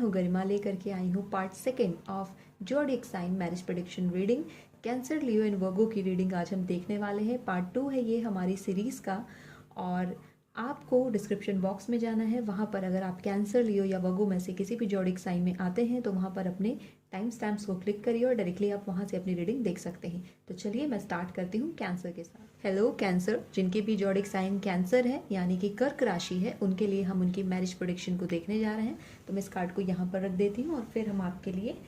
हूँ गरिमा, लेकर के आई हूँ part 2 of zodiac sign marriage prediction reading. Cancer, Leo and Virgo की रीडिंग आज हम देखने वाले हैं। पार्ट 2 है ये हमारी सीरीज़ का, और आपको डिस्क्रिप्शन बॉक्स में जाना है। वहाँ पर अगर आप कैंसर, लियो या वर्गो में से किसी भी ज़ोडिएक साइन में आते हैं तो वहाँ पर अपने टाइम स्टैम्प्स को क्लिक करिए और डायरेक्टली आप वहाँ से अपनी रीडिंग देख सकते हैं। तो चलिए मैं स्टार्ट करती हूँ कैंसर के साथ। हेलो कैंसर, जिनकी भी ज़ोडिएक साइन कैंसर है यानी कि कर्क राशि है, उनके लिए हम उनकी मैरिज प्रेडिक्शन को देखने जा रहे हैं। तो मैं इस कार्ड को यहाँ पर रख देती हूँ और फिर हम आपके लिए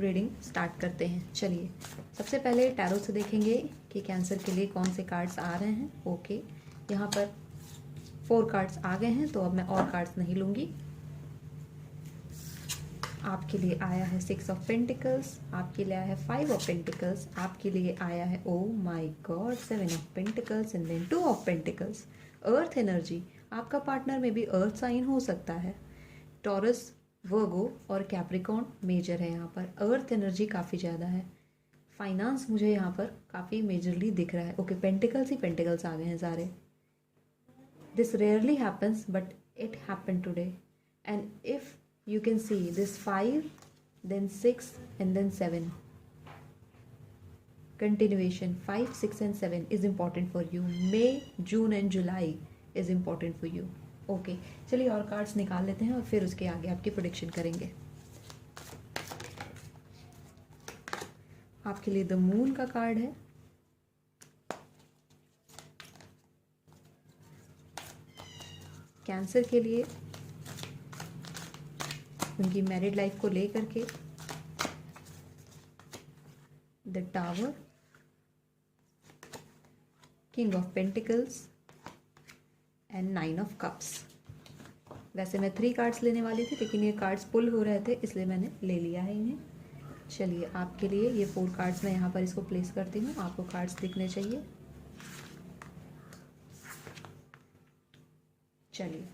रीडिंग स्टार्ट करते हैं। चलिए सबसे पहले टैरो से देखेंगे कि कैंसर के लिए कौन से कार्ड्स आ रहे हैं। ओके, यहाँ पर 4 कार्ड्स आ गए हैं, तो अब मैं और कार्ड्स नहीं लूँगी। आपके लिए आया है 6 ऑफ पेंटिकल्स, आपके लिए आया है 5 ऑफ पेंटिकल्स, आपके लिए आया है oh my god 7 of pentacles and then 2 of pentacles. Earth energy, आपका पार्टनर में भी अर्थ साइन हो सकता है। टॉरस, वर्गो और कैप्रिकॉर्न मेजर है यहाँ पर। अर्थ एनर्जी काफ़ी ज़्यादा है। फाइनेंस मुझे यहाँ पर काफ़ी मेजरली दिख रहा है। ओके, पेंटिकल्स ही पेंटिकल्स आ गए हैं सारे। This rarely happens but it happen today, and if you can see this 5, then 6 and then 7. Continuation 5, 6 and 7 is important for you. May, June and July is important for you. Okay, चलिए और cards निकाल लेते हैं और फिर उसके आगे आपकी प्रेडिक्शन करेंगे। आपके लिए द मून का कार्ड है। कैंसर के लिए उनकी मैरिड लाइफ को लेकर के the tower, king of pentacles and 9 of cups. वैसे मैं 3 कार्ड्स लेने वाली थी, लेकिन ये कार्ड्स पुल हो रहे थे इसलिए मैंने ले लिया है इन्हें। चलिए आपके लिए ये 4 कार्ड्स मैं यहाँ पर इसको प्लेस करती हूँ। आपको कार्ड्स दिखने चाहिए। चलिए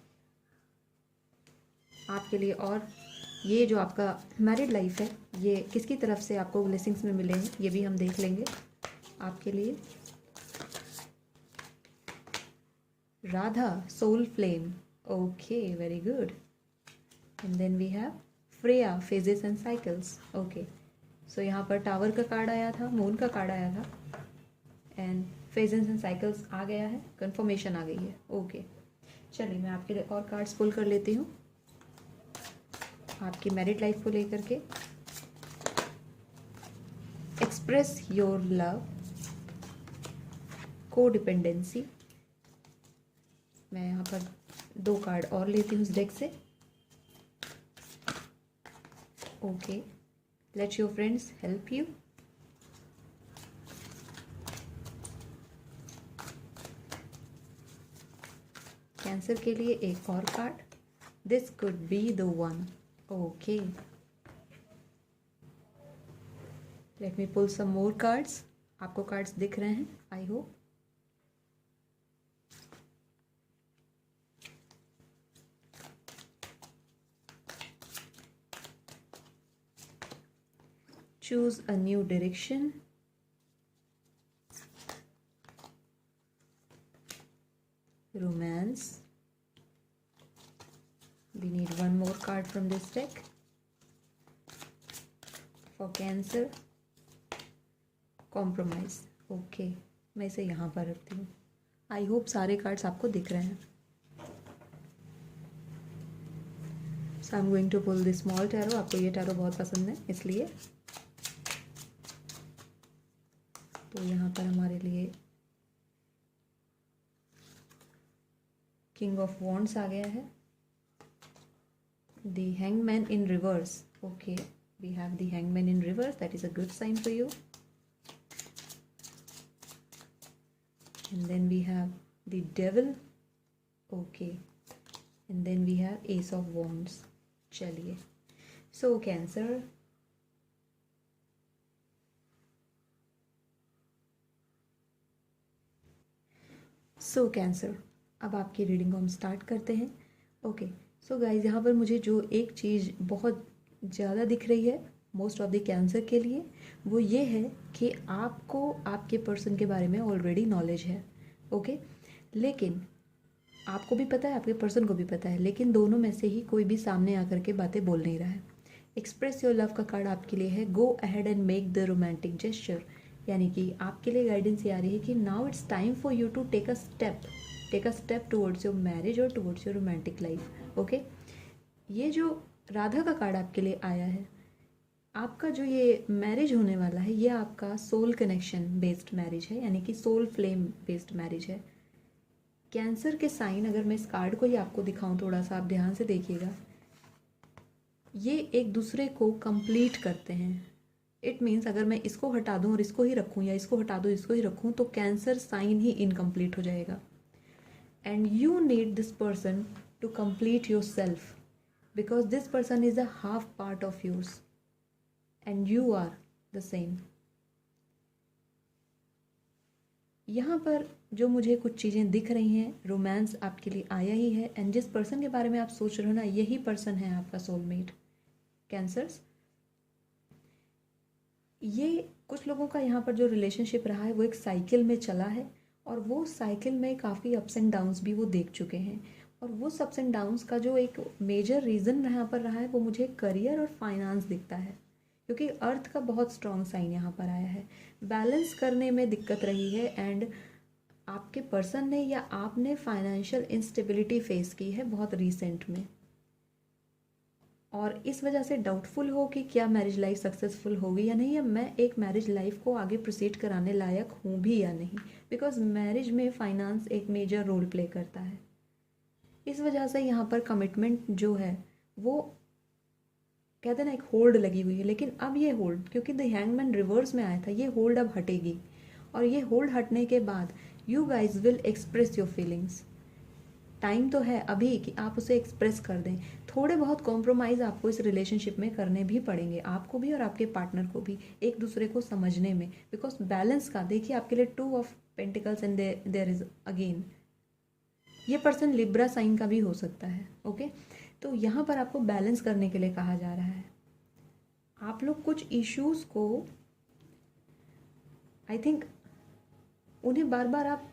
आपके लिए, और ये जो आपका मैरिड लाइफ है ये किसकी तरफ से आपको ब्लेसिंग्स में मिले हैं ये भी हम देख लेंगे। आपके लिए Radha, soul flame. Okay, very good. And then we have Freya, phases and cycles. Okay, so यहाँ पर टावर का कार्ड आया था, मून का कार्ड आया था, एंड फेजेस एंड साइकिल्स आ गया है। कंफर्मेशन आ गई है। ओके, चलिए मैं आपके लिए और कार्ड्स पुल कर लेती हूँ आपकी मैरिड लाइफ को लेकर के। एक्सप्रेस योर लव, को डिपेंडेंसी। मैं यहाँ पर 2 कार्ड और लेती हूँ इस डेक से। Okay, let your friends help you. Cancer के लिए एक और card, this could be the one. Okay, let me pull some more cards. आपको कार्ड्स दिख रहे हैं I hope. Choose a new direction, romance. We need one more card from this deck for Cancer. Compromise. Okay, मैं इसे यहाँ पर रखती हूँ। आई होप सारे कार्ड्स आपको दिख रहे हैं। So I'm going to pull this small tarot. आपको ये टैरो बहुत पसंद है इसलिए। तो यहाँ पर हमारे लिए किंग ऑफ वॉन्ड्स आ गया है। The hangman in reverse. Okay, we have the hangman in reverse. That is a good sign for you. And then we have the devil. Okay, and then we have ace of wands. चलिए, so Cancer, अब आपकी reading को हम start करते हैं। Okay, so guys, यहाँ पर मुझे जो एक चीज़ बहुत ज़्यादा दिख रही है मोस्ट ऑफ द कैंसर के लिए, वो ये है कि आपको आपके पर्सन के बारे में ऑलरेडी नॉलेज है। ओके, लेकिन आपको भी पता है, आपके पर्सन को भी पता है, लेकिन दोनों में से ही कोई भी सामने आकर के बातें बोल नहीं रहा है। एक्सप्रेस योर लव का कार्ड आपके लिए है go ahead and make the romantic gesture, यानी कि आपके लिए गाइडेंस ये आ रही है कि now it's time for you to take a step towards your marriage और towards your romantic life. Okay, ये जो राधा का कार्ड आपके लिए आया है, आपका जो ये मैरिज होने वाला है ये आपका सोल कनेक्शन बेस्ड मैरिज है, यानी कि सोल फ्लेम बेस्ड मैरिज है। कैंसर के साइन अगर मैं इस कार्ड को ही आपको दिखाऊं, थोड़ा सा आप ध्यान से देखिएगा, ये एक दूसरे को कंप्लीट करते हैं। इट मीन्स अगर मैं इसको हटा दूं और इसको ही रखूं, या इसको हटा दूं इसको ही रखूं, तो कैंसर साइन ही इनकम्प्लीट हो जाएगा। And you need this person to complete your self, because this person is a half part of yours and you are the same. यहाँ पर जो मुझे कुछ चीज़ें दिख रही हैं, रोमांस आपके लिए आया ही है, एंड जिस पर्सन के बारे में आप सोच रहे हो ना, यही पर्सन है आपका सोलमेट। कैंसर्स, ये कुछ लोगों का यहाँ पर जो रिलेशनशिप रहा है वो एक साइकिल में चला है, और वो साइकिल में काफ़ी अप्स एंड डाउन्स भी वो देख चुके हैं। और वो अप्स एंड डाउन्स का जो एक मेजर रीज़न यहाँ पर रहा है वो मुझे करियर और फाइनेंस दिखता है, क्योंकि अर्थ का बहुत स्ट्रॉन्ग साइन यहाँ पर आया है। बैलेंस करने में दिक्कत रही है, एंड आपके पर्सन ने या आपने फाइनेंशियल इंस्टेबिलिटी फेस की है बहुत रिसेंट में, और इस वजह से डाउटफुल हो कि क्या मैरिज लाइफ सक्सेसफुल होगी या नहीं, या मैं एक मैरिज लाइफ को आगे प्रोसीड कराने लायक हूँ भी या नहीं, बिकॉज मैरिज में फाइनेंस एक मेजर रोल प्ले करता है। इस वजह से यहाँ पर कमिटमेंट जो है वो कहते हैं ना एक होल्ड लगी हुई है, लेकिन अब ये होल्ड, क्योंकि द हैंगमैन रिवर्स में आया था, ये होल्ड अब हटेगी, और ये होल्ड हटने के बाद you guys will express your feelings. Time तो है अभी कि आप उसे एक्सप्रेस कर दें। थोड़े बहुत कॉम्प्रोमाइज़ आपको इस रिलेशनशिप में करने भी पड़ेंगे, आपको भी और आपके पार्टनर को भी, एक दूसरे को समझने में, बिकॉज बैलेंस का देखिए आपके लिए 2 of pentacles and there is again, ये पर्सन लिब्रा साइन का भी हो सकता है। ओके, तो यहाँ पर आपको बैलेंस करने के लिए कहा जा रहा है। आप लोग कुछ इश्यूज़ को आई थिंक उन्हें बार बार आप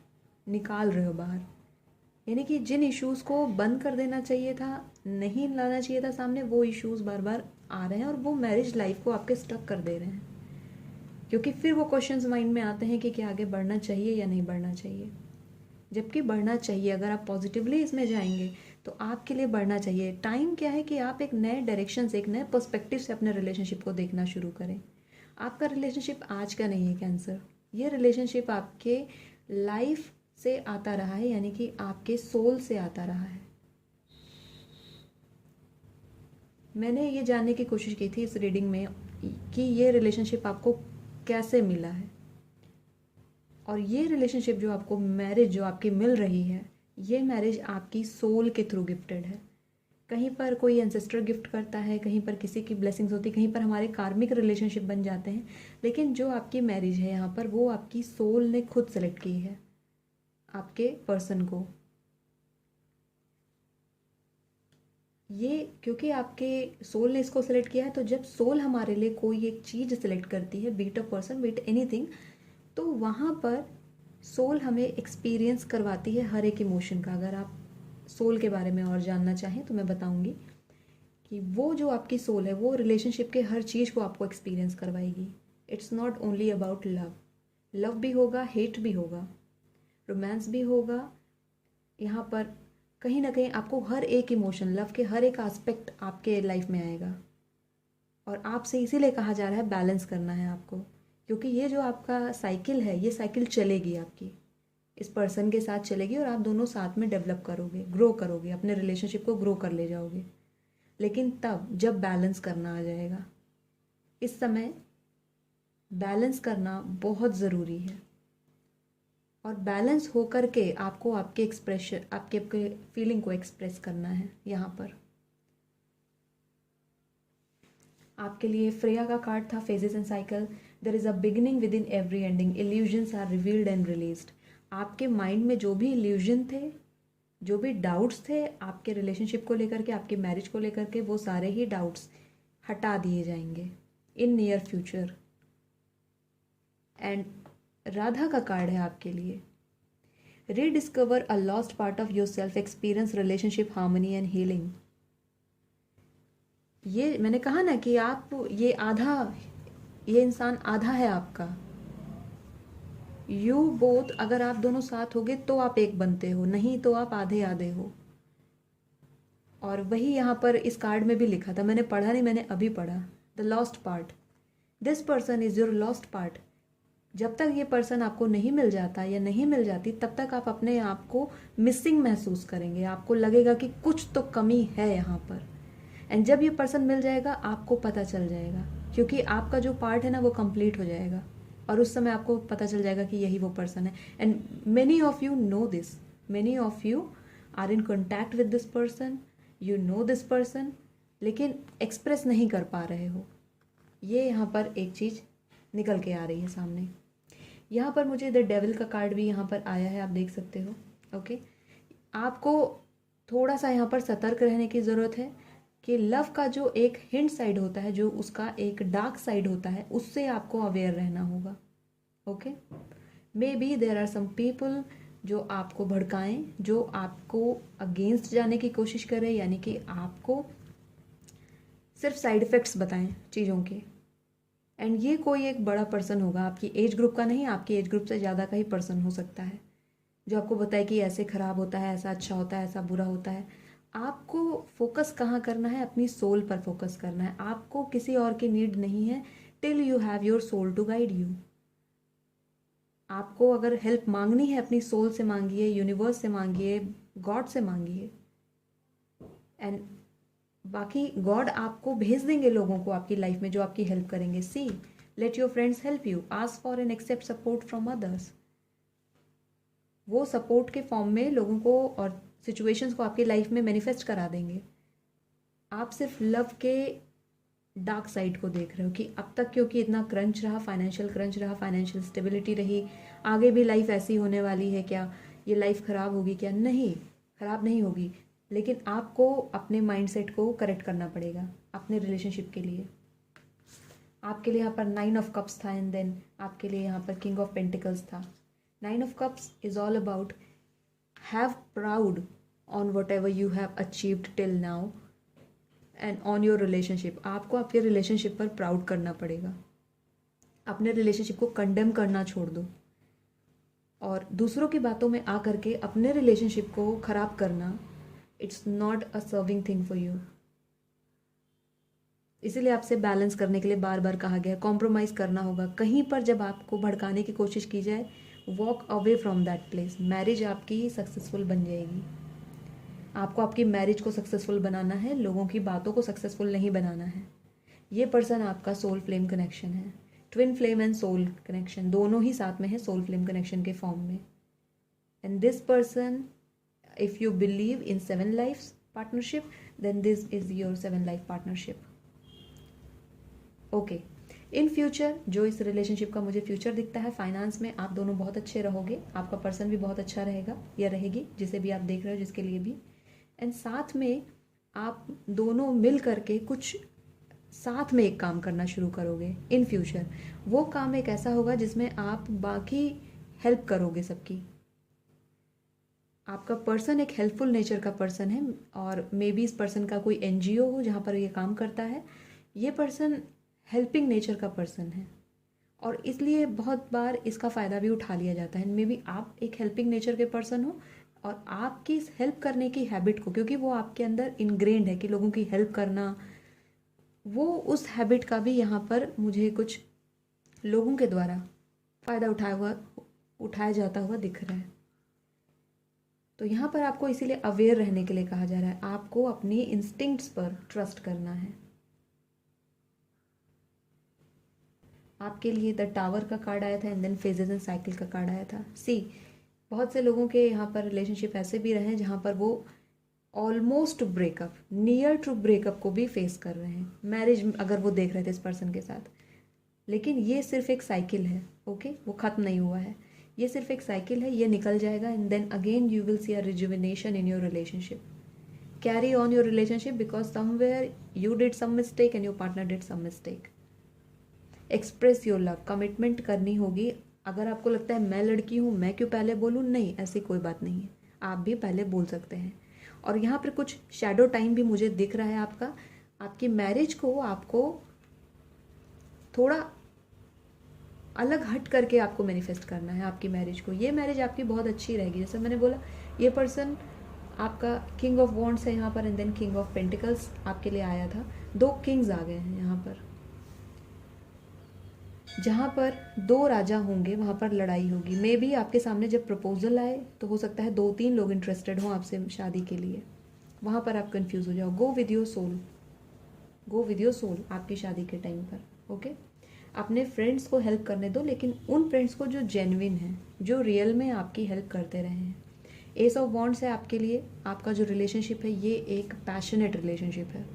निकाल रहे हो बाहर, यानी कि जिन इश्यूज़ को बंद कर देना चाहिए था, नहीं लाना चाहिए था सामने, वो इश्यूज़ बार बार आ रहे हैं और वो मैरिज लाइफ को आपके स्टक कर दे रहे हैं, क्योंकि फिर वो क्वेश्चंस माइंड में आते हैं कि क्या आगे बढ़ना चाहिए या नहीं बढ़ना चाहिए, जबकि बढ़ना चाहिए। अगर आप पॉजिटिवली इसमें जाएंगे तो आपके लिए बढ़ना चाहिए। टाइम क्या है कि आप एक नए डायरेक्शन से, एक नए पर्सपेक्टिव से अपने रिलेशनशिप को देखना शुरू करें। आपका रिलेशनशिप आज का नहीं है कैंसर, ये रिलेशनशिप आपके लाइफ से आता रहा है, यानी कि आपके सोल से आता रहा है। मैंने ये जानने की कोशिश की थी इस रीडिंग में कि ये रिलेशनशिप आपको कैसे मिला है, और ये रिलेशनशिप जो आपको मैरिज जो आपकी मिल रही है, ये मैरिज आपकी सोल के थ्रू गिफ्टेड है। कहीं पर कोई एंसेस्टर गिफ्ट करता है, कहीं पर किसी की ब्लेसिंग्स होती है, कहीं पर हमारे कार्मिक रिलेशनशिप बन जाते हैं, लेकिन जो आपकी मैरिज है यहाँ पर वो आपकी सोल ने खुद सेलेक्ट की है आपके पर्सन को। ये क्योंकि आपके सोल ने इसको सेलेक्ट किया है, तो जब सोल हमारे लिए कोई एक चीज़ सेलेक्ट करती है, beat a person beat anything, तो वहाँ पर सोल हमें एक्सपीरियंस करवाती है हर एक इमोशन का। अगर आप सोल के बारे में और जानना चाहें तो मैं बताऊंगी कि वो जो आपकी सोल है वो रिलेशनशिप के हर चीज़ को आपको एक्सपीरियंस करवाएगी। It's not only about love, love भी होगा, हेट भी होगा, रोमांस भी होगा। यहाँ पर कहीं ना कहीं आपको हर एक इमोशन, लव के हर एक एस्पेक्ट आपके लाइफ में आएगा, और आपसे इसीलिए कहा जा रहा है बैलेंस करना है आपको, क्योंकि ये जो आपका साइकिल है, ये साइकिल चलेगी आपकी, इस पर्सन के साथ चलेगी, और आप दोनों साथ में डेवलप करोगे, ग्रो करोगे, अपने रिलेशनशिप को ग्रो कर ले जाओगे। लेकिन तब जब बैलेंस करना आ जाएगा, इस समय बैलेंस करना बहुत ज़रूरी है, और बैलेंस होकर के आपको आपके एक्सप्रेशन, आपके आपके फीलिंग को एक्सप्रेस करना है। यहाँ पर आपके लिए फ्रेया का कार्ड था phases and cycle. There is a beginning with in every ending, illusions are revealed and released. आपके माइंड में जो भी इल्यूजन थे, जो भी डाउट्स थे आपके रिलेशनशिप को लेकर के, आपके मैरिज को लेकर के, वो सारे ही डाउट्स हटा दिए जाएंगे in near future. And Radha का कार्ड है आपके लिए। Rediscover a lost part of your self, experience relationship harmony and healing. ये मैंने कहा ना कि आप ये इंसान आधा है आपका। यू बोथ, अगर आप दोनों साथ होगे तो आप एक बनते हो, नहीं तो आप आधे आधे हो। और वही यहाँ पर इस कार्ड में भी लिखा था, मैंने पढ़ा नहीं, मैंने अभी पढ़ा। The lost part, this person is your lost part. जब तक ये पर्सन आपको नहीं मिल जाता या नहीं मिल जाती, तब तक आप अपने आप को मिसिंग महसूस करेंगे, आपको लगेगा कि कुछ तो कमी है यहाँ पर। एंड जब ये पर्सन मिल जाएगा आपको पता चल जाएगा, क्योंकि आपका जो पार्ट है ना वो कंप्लीट हो जाएगा, और उस समय आपको पता चल जाएगा कि यही वो पर्सन है। And many of you know this, many of you are in contact with this person, you know this person, लेकिन एक्सप्रेस नहीं कर पा रहे हो। ये यहाँ पर एक चीज़ निकल के आ रही है सामने। यहाँ पर मुझे द डेविल का कार्ड भी यहाँ पर आया है, आप देख सकते हो। ओके, आपको थोड़ा सा यहाँ पर सतर्क रहने की ज़रूरत है कि लव का जो एक हिंट साइड होता है, जो उसका एक डार्क साइड होता है, उससे आपको अवेयर रहना होगा। Okay, maybe there are some people जो आपको भड़काएं, जो आपको अगेंस्ट जाने की कोशिश करें, यानी कि आपको सिर्फ साइड इफ़ेक्ट्स बताएं चीज़ों के। एंड ये कोई एक बड़ा पर्सन होगा, आपकी एज ग्रुप का नहीं, आपकी एज ग्रुप से ज़्यादा का ही पर्सन हो सकता है, जो आपको बताए कि ऐसे ख़राब होता है, ऐसा अच्छा होता है, ऐसा बुरा होता है। आपको फोकस कहाँ करना है? अपनी सोल पर फोकस करना है। आपको किसी और की नीड नहीं है till you have your soul to guide you. आपको अगर हेल्प मांगनी है, अपनी सोल से मांगिए, यूनिवर्स से मांगिए, गॉड से मांगिए, एंड बाकी गॉड आपको भेज देंगे लोगों को आपकी लाइफ में जो आपकी हेल्प करेंगे। See, let your friends help you, ask for and accept support from others. वो सपोर्ट के फॉर्म में लोगों को और सिचुएशंस को आपकी लाइफ में मैनिफेस्ट करा देंगे। आप सिर्फ लव के डार्क साइड को देख रहे हो कि अब तक क्योंकि इतना क्रंच रहा, फाइनेंशियल क्रंच रहा, फाइनेंशियल स्टेबिलिटी रही, आगे भी लाइफ ऐसी होने वाली है क्या, ये लाइफ ख़राब होगी क्या? नहीं, ख़राब नहीं होगी, लेकिन आपको अपने माइंडसेट को करेक्ट करना पड़ेगा अपने रिलेशनशिप के लिए। आपके लिए यहाँ पर 9 ऑफ कप्स था, एंड देन आपके लिए यहाँ पर किंग ऑफ पेंटिकल्स था। 9 of Cups is all about have proud on whatever you have achieved till now and on your relationship। आपको आपके रिलेशनशिप पर प्राउड करना पड़ेगा, अपने रिलेशनशिप को कंडेम करना छोड़ दो, और दूसरों की बातों में आ करके अपने रिलेशनशिप को ख़राब करना, it's not a serving thing for you. इसीलिए आपसे बैलेंस करने के लिए बार बार कहा गया, कॉम्प्रोमाइज़ करना होगा। कहीं पर जब आपको भड़काने की कोशिश की जाए, walk away from that place. Marriage आपकी सक्सेसफुल बन जाएगी। आपको आपकी मैरिज को सक्सेसफुल बनाना है, लोगों की बातों को सक्सेसफुल नहीं बनाना है। ये पर्सन आपका सोल फ्लेम कनेक्शन है, twin flame and soul connection दोनों ही साथ में है सोल फ्लेम कनेक्शन के फॉर्म में। And this person, if you believe in 7 lifes partnership, then this is your 7 life partnership. Okay, in future जो इस रिलेशनशिप का मुझे फ्यूचर दिखता है, फाइनेंस में आप दोनों बहुत अच्छे रहोगे, आपका पर्सन भी बहुत अच्छा रहेगा या रहेगी, जिसे भी आप देख रहे हो, जिसके लिए भी। एंड साथ में आप दोनों मिल करके कुछ साथ में एक काम करना शुरू करोगे इन फ्यूचर। वो काम एक ऐसा होगा जिसमें आप बाकी हेल्प करोगे सबकी। आपका पर्सन एक हेल्पफुल नेचर का पर्सन है, और मे बी इस पर्सन का कोई एनजीओ हो जहाँ पर ये काम करता है। ये पर्सन हेल्पिंग नेचर का पर्सन है, और इसलिए बहुत बार इसका फ़ायदा भी उठा लिया जाता है। मे बी आप एक हेल्पिंग नेचर के पर्सन हो, और आपकी इस हेल्प करने की हैबिट को, क्योंकि वो आपके अंदर इनग्रेन्ड है कि लोगों की हेल्प करना, वो उस हैबिट का भी यहाँ पर मुझे कुछ लोगों के द्वारा फ़ायदा उठाया जाता हुआ दिख रहा है। तो यहाँ पर आपको इसीलिए अवेयर रहने के लिए कहा जा रहा है, आपको अपनी इंस्टिंक्ट्स पर ट्रस्ट करना है। आपके लिए द टावर का कार्ड आया था, and then phases and cycle का कार्ड आया था। सी, बहुत से लोगों के यहाँ पर रिलेशनशिप ऐसे भी रहे हैं जहाँ पर वो almost breakup, near to breakup को भी फेस कर रहे हैं, मैरिज अगर वो देख रहे थे इस पर्सन के साथ। लेकिन ये सिर्फ एक साइकिल है, ओके, वो ख़त्म नहीं हुआ है, ये सिर्फ एक साइकिल है, ये निकल जाएगा, and then again you will see a rejuvenation in your relationship. Carry on your relationship because somewhere you did some mistake and your partner did some mistake. Express your love, commitment करनी होगी अगर आपको लगता है मैं लड़की हूँ, मैं क्यों पहले बोलूँ, नहीं, ऐसी कोई बात नहीं है, आप भी पहले बोल सकते हैं। और यहाँ पर कुछ शैडो टाइम भी मुझे दिख रहा है आपका। आपकी मैरिज को आपको थोड़ा अलग हट करके आपको मैनिफेस्ट करना है आपकी मैरिज को। ये मैरिज आपकी बहुत अच्छी रहेगी। जैसे मैंने बोला, ये पर्सन आपका किंग ऑफ वॉन्ड्स है यहाँ पर, and then king of pentacles आपके लिए आया था। 2 किंग्स आ गए हैं यहाँ पर। जहाँ पर 2 राजा होंगे वहाँ पर लड़ाई होगी। मे बी आपके सामने जब प्रपोजल आए तो हो सकता है 2-3 लोग इंटरेस्टेड हों आपसे शादी के लिए। वहाँ पर आप कंफ्यूज हो जाओ। Go with your soul, go with your soul आपकी शादी के टाइम पर। ओके, अपने फ्रेंड्स को हेल्प करने दो, लेकिन उन फ्रेंड्स को जो जेन्युइन हैं, जो रियल में आपकी हेल्प करते रहे हैं। एस ऑफ वॉन्ड्स है आपके लिए। आपका जो रिलेशनशिप है ये एक पैशनेट रिलेशनशिप है,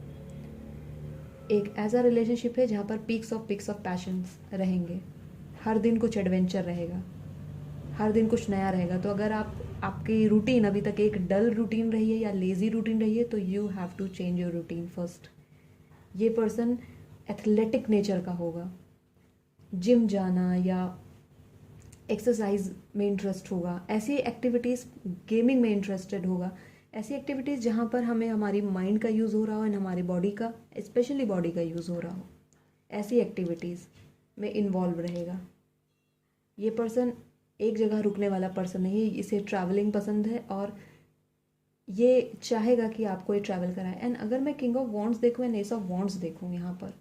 एक ऐसा रिलेशनशिप है जहाँ पर पीक्स ऑफ पैशंस रहेंगे। हर दिन कुछ एडवेंचर रहेगा, हर दिन कुछ नया रहेगा। तो अगर आपकी रूटीन अभी तक एक डल रूटीन रही है या लेज़ी रूटीन रही है, तो you have to change your routine first. ये पर्सन एथलेटिक नेचर का होगा, जिम जाना या एक्सरसाइज में इंटरेस्ट होगा, ऐसी एक्टिविटीज़, गेमिंग में इंटरेस्टेड होगा, ऐसी एक्टिविटीज़ जहाँ पर हमें हमारी माइंड का यूज़ हो रहा हो एंड हमारी बॉडी का, स्पेशली बॉडी का यूज़ हो रहा हो, ऐसी एक्टिविटीज़ में इन्वॉल्व रहेगा। ये पर्सन एक जगह रुकने वाला पर्सन नहीं है, इसे ट्रैवलिंग पसंद है और ये चाहेगा कि आपको ये ट्रैवल कराए। एंड अगर मैं किंग ऑफ वॉन्ड्स देखूँ एंड एस ऑफ वॉन्ड्स देखूँ, यहाँ पर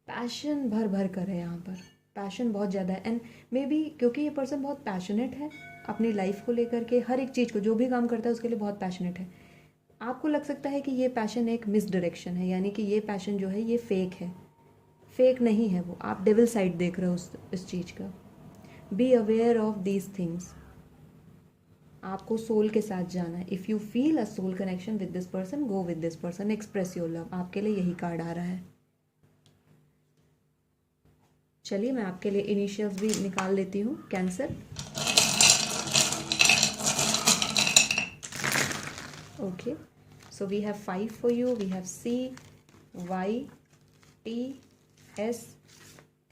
पैशन भर भर कर है, यहाँ पर पैशन बहुत ज़्यादा है। एंड मे बी क्योंकि ये पर्सन बहुत पैशनेट है अपनी लाइफ को लेकर के, हर एक चीज़ को, जो भी काम करता है उसके लिए बहुत पैशनेट है। आपको लग सकता है कि ये पैशन एक मिस डायरेक्शन है, यानी कि ये पैशन जो है ये फेक है। फेक नहीं है वो, आप डेविल साइड देख रहे हो इस चीज़ का। Be aware of these things. आपको सोल के साथ जाना है। If you feel a soul connection with this person, go with this person, express your love. आपके लिए यही कार्ड आ रहा है। चलिए मैं आपके लिए इनिशियल्स भी निकाल लेती हूँ। Cancer, okay, so we have 5 for you. We have C, Y, T, S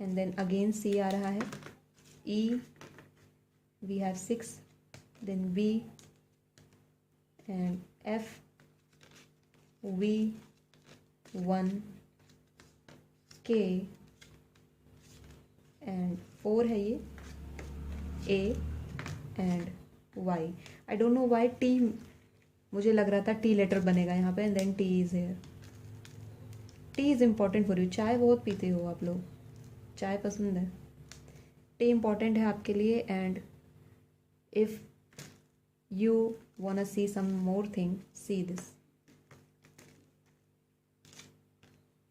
and then again C आ रहा है, E, we have 6, then B and F, V, 1, K and 4 है ये, A and Y। I don't know why T, मुझे लग रहा था T letter बनेगा यहाँ पे, and then T is here. T is important for you. चाय बहुत पीते हो आप लोग, चाय पसंद है, टी इम्पॉर्टेंट है आपके लिए। And if you wanna see some more thing, see this.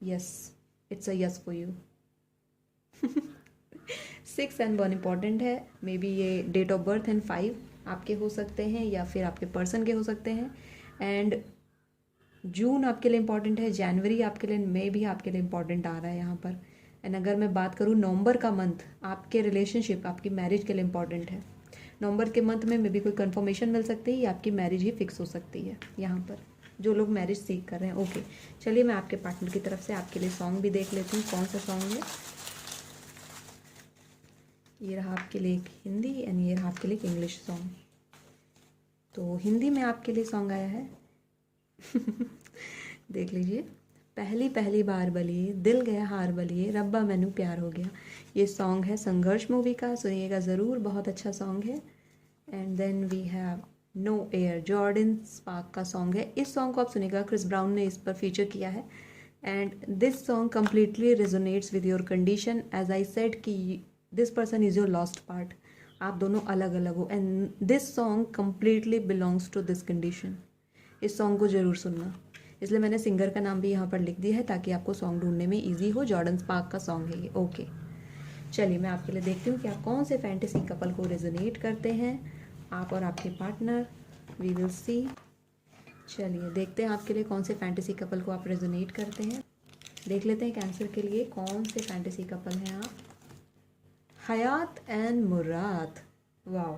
Yes, it's a yes for you. 6 and 1 important है। मे बी ये डेट ऑफ बर्थ एंड 5 आपके हो सकते हैं या फिर आपके पर्सन के हो सकते हैं। एंड जून आपके लिए इम्पॉर्टेंट है, जनवरी आपके लिए, मे भी आपके लिए इम्पॉर्टेंट आ रहा है यहाँ पर। एंड अगर मैं बात करूँ नवंबर का मंथ आपके रिलेशनशिप, आपकी मैरिज के लिए इम्पॉर्टेंट है। नवंबर के मंथ में मे बी कोई कंफर्मेशन मिल सकती है या आपकी मैरिज ही फिक्स हो सकती है यहाँ पर, जो लोग मैरिज सीख कर रहे हैं। ओके, चलिए मैं आपके पार्टनर की तरफ से आपके लिए सॉन्ग भी देख लेती हूँ, कौन सा सॉन्ग है। ये रहा आपके लिए एक हिंदी एंड ये रहा आपके लिए एक इंग्लिश सॉन्ग। तो हिंदी में आपके लिए सॉन्ग आया है देख लीजिए। पहली पहली बार बलिए, दिल गया हार बलिए, रब्बा मैनू प्यार हो गया। ये सॉन्ग है संघर्ष मूवी का, सुनिएगा ज़रूर, बहुत अच्छा सॉन्ग है। And then we have no air, Jordin Spark का सॉन्ग है। इस सॉन्ग को आप सुनिएगा, क्रिस ब्राउन ने इस पर फीचर किया है। And this song completely resonates with your condition. As I said कि this person is your lost part, आप दोनों अलग अलग हो। And this song completely belongs to this condition. इस सॉन्ग को ज़रूर सुनना, इसलिए मैंने सिंगर का नाम भी यहाँ पर लिख दिया है ताकि आपको सॉन्ग ढूंढने में इजी हो। जॉर्डन स्पार्क का सॉन्ग है ये। ओके, चलिए मैं आपके लिए देखती हूँ कि आप कौन से फैंटेसी कपल को रेजोनेट करते हैं, आप और आपके पार्टनर। We will see. चलिए देखते हैं आपके लिए कौन से फैंटेसी कपल को आप रेजोनेट करते हैं। देख लेते हैं कैंसर के लिए कौन से फैंटेसी कपल हैं आप। Hayat and Murad, wow.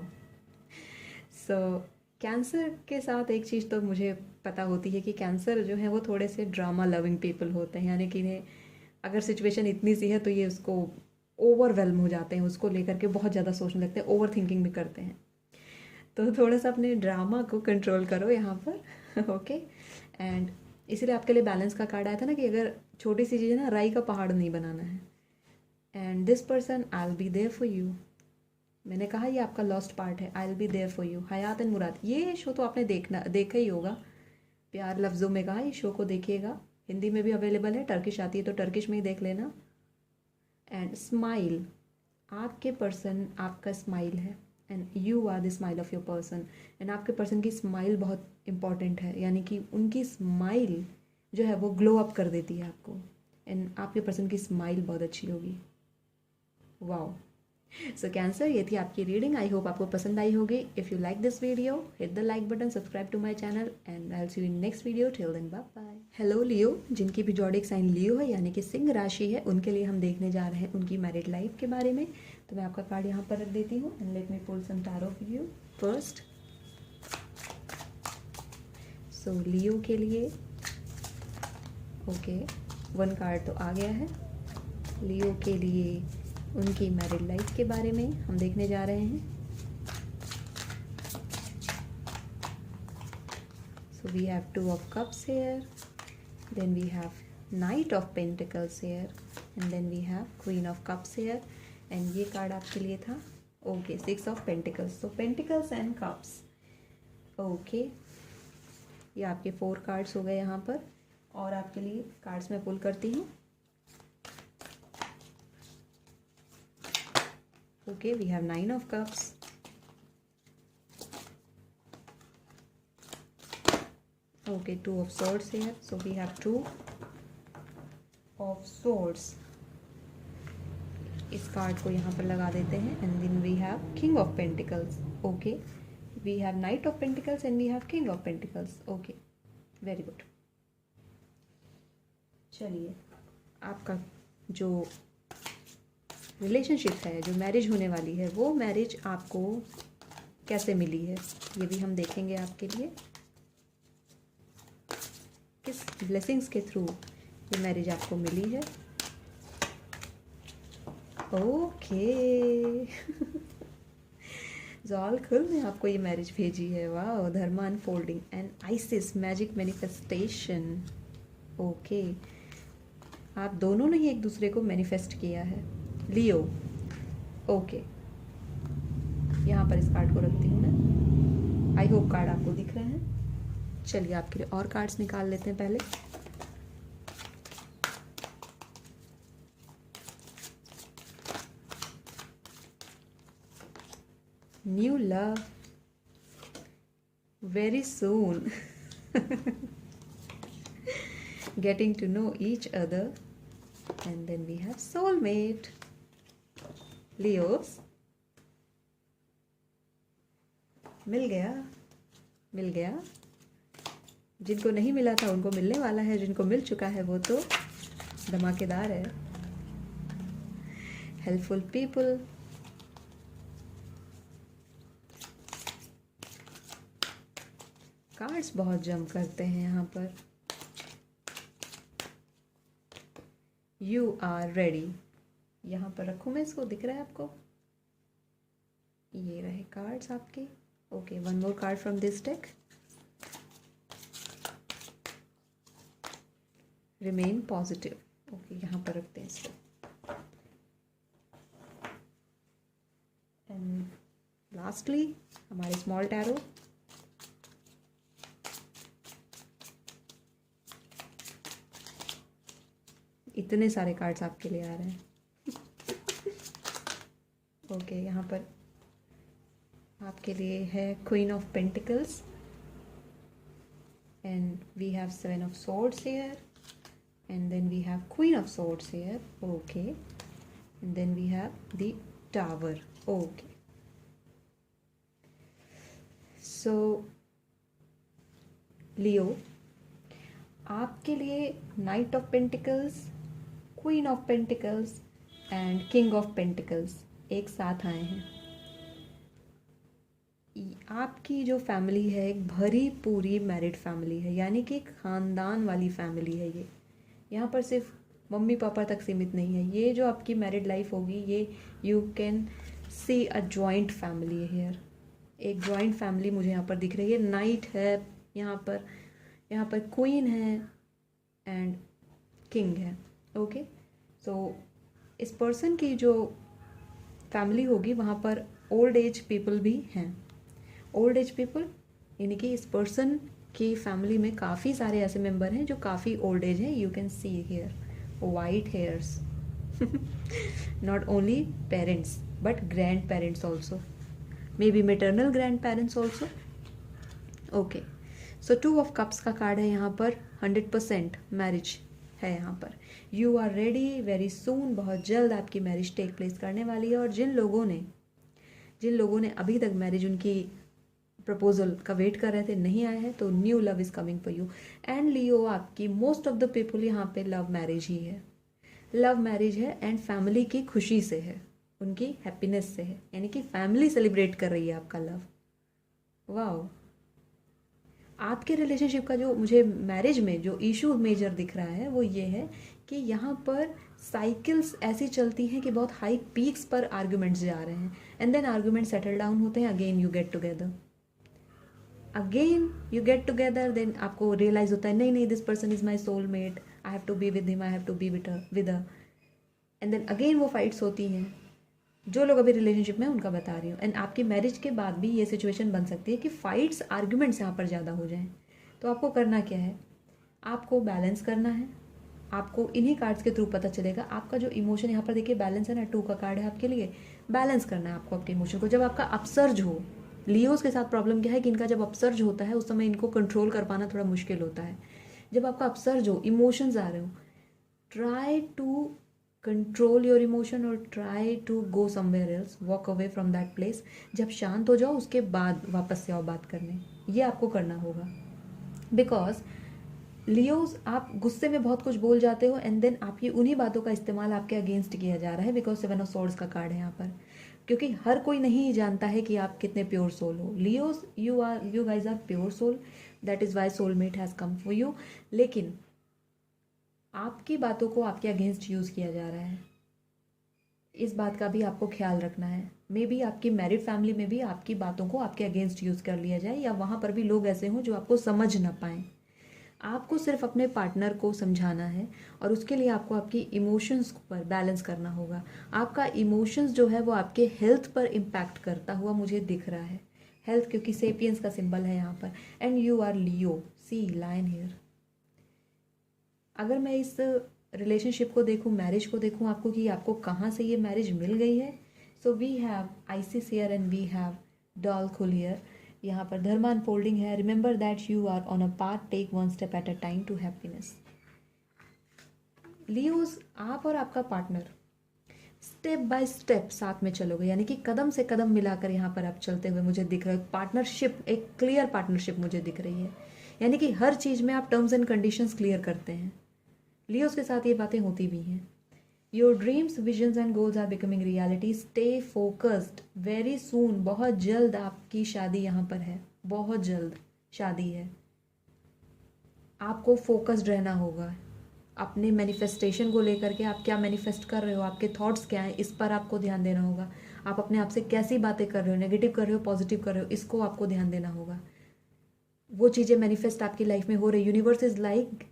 So cancer के साथ एक चीज़ तो मुझे पता होती है कि कैंसर जो है वो थोड़े से ड्रामा लविंग पीपल होते हैं, यानी कि इन्हें अगर सिचुएशन इतनी सी है तो ये उसको ओवरवेल्म हो जाते हैं, उसको लेकर के बहुत ज़्यादा सोचने लगते हैं, ओवर थिंकिंग भी करते हैं। तो थोड़ा सा अपने ड्रामा को कंट्रोल करो यहाँ पर। ओके। एंड इसीलिए आपके लिए बैलेंस का कार्ड आया था ना, कि अगर छोटी सी चीज़ है ना, राई का पहाड़ नहीं बनाना है। And this person, I will be there for you. मैंने कहा ये आपका लॉस्ट पार्ट है, I will be there for you. Hayat and Murad, ये शो तो आपने देखा ही होगा। प्यार लफ्ज़ों में कहा, ये शो को देखिएगा, हिंदी में भी अवेलेबल है, टर्किश आती है तो टर्किश में ही देख लेना। एंड स्माइल, आपके पर्सन आपका स्माइल है, and you are the smile of your person. And आपके पर्सन की स्माइल बहुत इंपॉर्टेंट है, यानी कि उनकी स्माइल जो है वो ग्लो अप कर देती है आपको। एंड आपके पर्सन की स्माइल बहुत अच्छी होगी। वाओ। सो कैंसर, ये थी आपकी रीडिंग। आई होप आपको पसंद आई होगी। If you like this video, hit the like button, subscribe to my channel, and I will see you in next video. Till then, bye bye. Hello Leo, जिनकी भी zodiac sign लियो है, यानी कि सिंह राशि है, उनके लिए हम देखने जा रहे हैं उनकी मैरिड लाइफ के बारे में। तो मैं आपका कार्ड यहाँ पर रख देती हूँ, and let me pull some tarot for you first. So Leo के लिए ओके, वन कार्ड तो आ गया है। लियो के लिए उनकी मैरिड लाइफ के बारे में हम देखने जा रहे हैं। So we have two of cups here, then we have knight of pentacles here, and then we have queen of cups here. And ये कार्ड आपके लिए था ओके, सिक्स ऑफ पेंटिकल्स। तो पेंटिकल्स एंड कप्स ओके, ये आपके 4 cards हो गए यहाँ पर। और आपके लिए कार्ड्स मैं पुल करती हूँ। Okay, we have 9 of cups. Okay, 2 of swords here. So we have 2 of swords. इस कार्ड को यहाँ पर लगा देते हैं, and then we have king of pentacles. Okay, we have knight of pentacles and we have king of pentacles. Okay, very good. चलिए, आपका जो रिलेशनशिप है, जो मैरिज होने वाली है, वो मैरिज आपको कैसे मिली है, ये भी हम देखेंगे आपके लिए। किस ब्लेसिंग्स के थ्रू ये मैरिज आपको मिली है। ओके। जॉल खुल ने आपको ये मैरिज भेजी है। वाह, dharma unfolding and Isis magic manifestation. Okay, आप दोनों ने ही एक दूसरे को मैनिफेस्ट किया है लियो। ओके, यहाँ पर इस कार्ड को रखती हूँ मैं। आई होप कार्ड आपको दिख रहे हैं। चलिए, आपके लिए और कार्ड्स निकाल लेते हैं पहले। New love very soon, getting to know each other, and then we have soulmate. Leos, मिल गया, मिल गया। जिनको नहीं मिला था उनको मिलने वाला है, जिनको मिल चुका है वो तो धमाकेदार है। हेल्पफुल पीपल, कार्ड्स बहुत जम करते हैं यहाँ पर। यू आर रेडी, यहाँ पर रखूँ मैं इसको, दिख रहा है आपको? ये रहे कार्ड्स आपके। Okay, one more card from this deck. Remain positive. Okay, यहाँ पर रखते हैं इसको। एंड लास्टली हमारे स्मॉल टैरो। इतने सारे कार्ड्स आपके लिए आ रहे हैं। ओके, यहाँ पर आपके लिए है queen of pentacles, and we have 7 of swords here, and then we have queen of swords here. Okay, and then we have the tower. Okay, so Leo, आपके लिए knight of pentacles, queen of pentacles and king of pentacles एक साथ आए हैं। आपकी जो family है एक भरी पूरी मैरिड फैमिली है, यानी कि एक ख़ानदान वाली फैमिली है ये। यहाँ पर सिर्फ मम्मी पापा तक सीमित नहीं है। ये जो आपकी मैरिड लाइफ होगी, ये you can see a joint family here. एक जॉइंट फैमिली मुझे यहाँ पर दिख रही है। नाइट है यहाँ पर क्वीन है एंड किंग है। ओके, सो इस पर्सन की जो फैमिली होगी वहाँ पर ओल्ड एज पीपल भी हैं। ओल्ड एज पीपल यानी कि इस पर्सन की फैमिली में काफ़ी सारे ऐसे मेंबर हैं जो काफ़ी ओल्ड एज हैं। You can see here white hairs not only parents but grandparents also, maybe maternal grandparents also. Okay, so 2 of cups का कार्ड है यहाँ पर। 100% मैरिज है यहाँ पर। You are ready very soon, बहुत जल्द आपकी मैरिज टेक प्लेस करने वाली है। और जिन लोगों ने अभी तक मैरिज उनकी प्रपोजल का वेट कर रहे थे नहीं आए हैं, तो new love is coming for you. And Leo, आपकी मोस्ट ऑफ द पीपल यहाँ पे लव मैरिज ही है। लव मैरिज है एंड फैमिली की खुशी से है, उनकी हैप्पीनेस से है, यानी कि फैमिली सेलिब्रेट कर रही है आपका लव। वाओ, आपके रिलेशनशिप का जो मुझे मैरिज में जो इशू मेजर दिख रहा है वो ये है कि यहाँ पर साइकिल्स ऐसी चलती हैं कि बहुत हाई पीक्स पर आर्ग्यूमेंट्स जा रहे हैं and then argument settle down होते हैं। Again you get together, then आपको रियलाइज होता है नहीं this person is my soulmate, I have to be with him, I have to be with her, and then again वो fights होती हैं। जो लोग अभी रिलेशनशिप में उनका बता रही हूँ। एंड आपकी मैरिज के बाद भी ये सिचुएशन बन सकती है कि फाइट्स आर्ग्यूमेंट्स यहाँ पर ज़्यादा हो जाएं। तो आपको करना क्या है, आपको बैलेंस करना है। आपको इन्हीं कार्ड्स के थ्रू पता चलेगा आपका जो इमोशन, यहाँ पर देखिए बैलेंस है ना, 2 का कार्ड है आपके लिए। बैलेंस करना है आपको अपने इमोशन को। जब आपका अपसर्ज हो, लियोस के साथ प्रॉब्लम क्या है कि इनका जब अपसर्ज होता है उस समय इनको कंट्रोल कर पाना थोड़ा मुश्किल होता है। जब आपका अपसर्ज हो, इमोशंस आ रहे हो, try to control your emotion और try to go somewhere else, walk away from that place. जब शांत हो जाओ उसके बाद वापस से आओ बात करने, ये आपको करना होगा। बिकॉज लियोज, आप गुस्से में बहुत कुछ बोल जाते हो एंड देन आपकी उन्हीं बातों का इस्तेमाल आपके अगेंस्ट किया जा रहा है। बिकॉज 7 ऑफ स्वॉर्ड्स का कार्ड है यहाँ पर, क्योंकि हर कोई नहीं जानता है कि आप कितने प्योर सोल हो। Leos, you guys are pure soul, that is why soulmate has come for you. लेकिन आपकी बातों को आपके अगेंस्ट यूज़ किया जा रहा है, इस बात का भी आपको ख्याल रखना है। मे बी आपकी मैरिड फैमिली में भी आपकी बातों को आपके अगेंस्ट यूज़ कर लिया जाए, या वहाँ पर भी लोग ऐसे हों जो आपको समझ ना पाएँ। आपको सिर्फ अपने पार्टनर को समझाना है और उसके लिए आपको आपकी इमोशंस पर बैलेंस करना होगा। आपका इमोशंस जो है वो आपके हेल्थ पर इम्पैक्ट करता हुआ मुझे दिख रहा है। हेल्थ, क्योंकि सेपियंस का सिंबल है यहाँ पर। And you are Leo, see lion here. अगर मैं इस रिलेशनशिप को देखूं, मैरिज को देखूं आपको कि आपको कहाँ से ये मैरिज मिल गई है, so we have Isis here and we have डॉल खुल हियर। यहाँ पर धर्मा अनफोल्डिंग है। Remember that you are on a path, take 1 step at a time to happiness. Leos, आप और आपका पार्टनर स्टेप बाय स्टेप साथ में चलोगे, यानी कि कदम से कदम मिलाकर यहाँ पर आप चलते हुए मुझे दिख रहा है। पार्टनरशिप, एक क्लियर पार्टनरशिप मुझे दिख रही है, यानी कि हर चीज़ में आप टर्म्स एंड कंडीशंस क्लियर करते हैं। लियोस के साथ ये बातें होती भी हैं। Your dreams, visions and goals are becoming reality, stay focused, very soon, बहुत जल्द आपकी शादी यहाँ पर है, बहुत जल्द शादी है। आपको फोकस्ड रहना होगा अपने मैनिफेस्टेशन को लेकर के। आप क्या मैनिफेस्ट कर रहे हो, आपके थॉट्स क्या हैं, इस पर आपको ध्यान देना होगा। आप अपने आप से कैसी बातें कर रहे हो, नेगेटिव कर रहे हो, पॉजिटिव कर रहे हो, इसको आपको ध्यान देना होगा। वो चीज़ें मैनिफेस्ट आपकी लाइफ में हो रही। यूनिवर्स इज लाइक,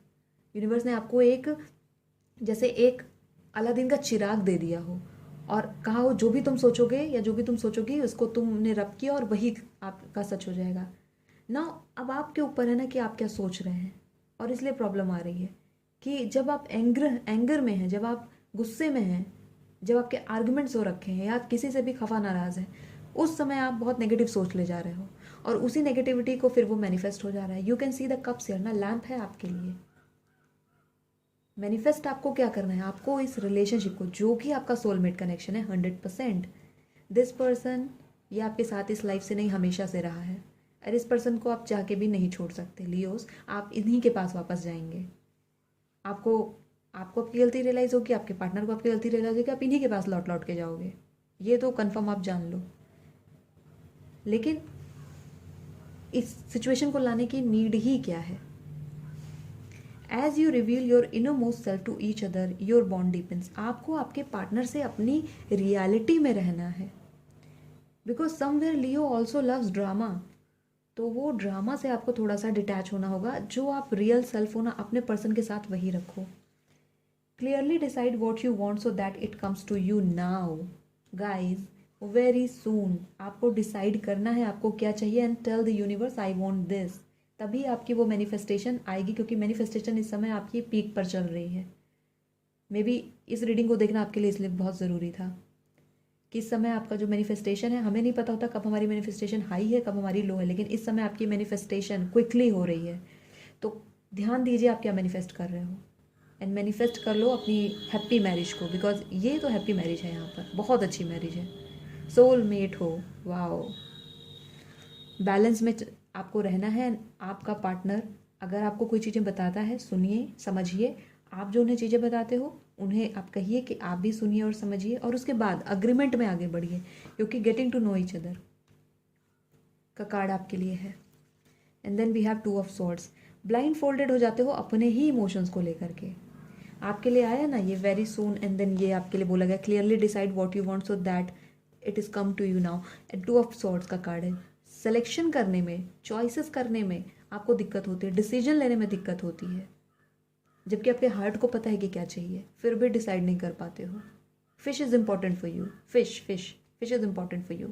यूनिवर्स ने आपको एक, जैसे एक अलादीन का चिराग दे दिया हो और कहा हो जो भी तुम सोचोगे या जो भी तुम सोचोगी उसको तुमने रब किया और वही आपका सच हो जाएगा ना। अब आपके ऊपर है ना कि आप क्या सोच रहे हैं। और इसलिए प्रॉब्लम आ रही है कि जब आप एंगर में हैं, जब आप गुस्से में हैं, जब आपके आर्गुमेंट्स हो रखे हैं या आप किसी से भी खफा नाराज़ हैं, उस समय आप बहुत नेगेटिव सोच ले जा रहे हो और उसी नेगेटिविटी को फिर वो मैनिफेस्ट हो जा रहा है। You can see the cups here ना, लैंप है आपके लिए। मैनिफेस्ट आपको क्या करना है, आपको इस रिलेशनशिप को, जो कि आपका सोलमेट कनेक्शन है 100%, दिस पर्सन ये आपके साथ इस लाइफ से नहीं हमेशा से रहा है और इस पर्सन को आप चाह के भी नहीं छोड़ सकते। लियोस, आप इन्हीं के पास वापस जाएंगे। आपको आपकी गलती रियलाइज़ होगी, आपके पार्टनर को आपकी गलती रियलाइज़ होगी, आप इन्हीं के पास लौट लौट के जाओगे, ये तो कन्फर्म आप जान लो। लेकिन इस सिचुएशन को लाने की नीड ही क्या है? As you reveal your innermost self to each other your bond deepens. आपको आपके पार्टनर से अपनी रियलिटी में रहना है, because somewhere Leo also loves drama. तो वो ड्रामा से आपको थोड़ा सा डिटैच होना होगा। जो आप रियल सेल्फ हो ना अपने पर्सन के साथ, वही रखो। Clearly decide what you want so that it comes to you now. Guys very soon आपको डिसाइड करना है आपको क्या चाहिए, and tell the universe I want this. तभी आपकी वो मैनिफेस्टेशन आएगी, क्योंकि मैनिफेस्टेशन इस समय आपकी पीक पर चल रही है। मे बी इस रीडिंग को देखना आपके लिए इसलिए बहुत ज़रूरी था कि इस समय आपका जो मैनिफेस्टेशन है, हमें नहीं पता होता कब हमारी मैनिफेस्टेशन हाई है कब हमारी लो है, लेकिन इस समय आपकी मैनिफेस्टेशन क्विकली हो रही है। तो ध्यान दीजिए आप क्या मैनिफेस्ट कर रहे हो, एंड मैनिफेस्ट कर लो अपनी हैप्पी मैरिज को, बिकॉज ये तो हैप्पी मैरिज है, यहाँ पर बहुत अच्छी मैरिज है, सोलमेट हो, वाओ। बैलेंस में आपको रहना है। आपका पार्टनर अगर आपको कोई चीज़ें बताता है, सुनिए, समझिए। आप जो उन्हें चीज़ें बताते हो उन्हें आप कहिए कि आप भी सुनिए और समझिए, और उसके बाद अग्रीमेंट में आगे बढ़िए, क्योंकि getting to know each other का कार्ड आपके लिए है। And then we have two of swords. Blindfolded हो जाते हो अपने ही इमोशंस को लेकर के। आपके लिए आया ना ये वेरी सून, एंड देन ये आपके लिए बोला गया clearly decide what you want so that it is come to you now. And two of swords का कार्ड है। सिलेक्शन करने में, चॉइसेस करने में आपको दिक्कत होती है, डिसीजन लेने में दिक्कत होती है, जबकि आपके हार्ट को पता है कि क्या चाहिए, फिर भी डिसाइड नहीं कर पाते हो। Fish is important for you. Fish fish fish is important for you.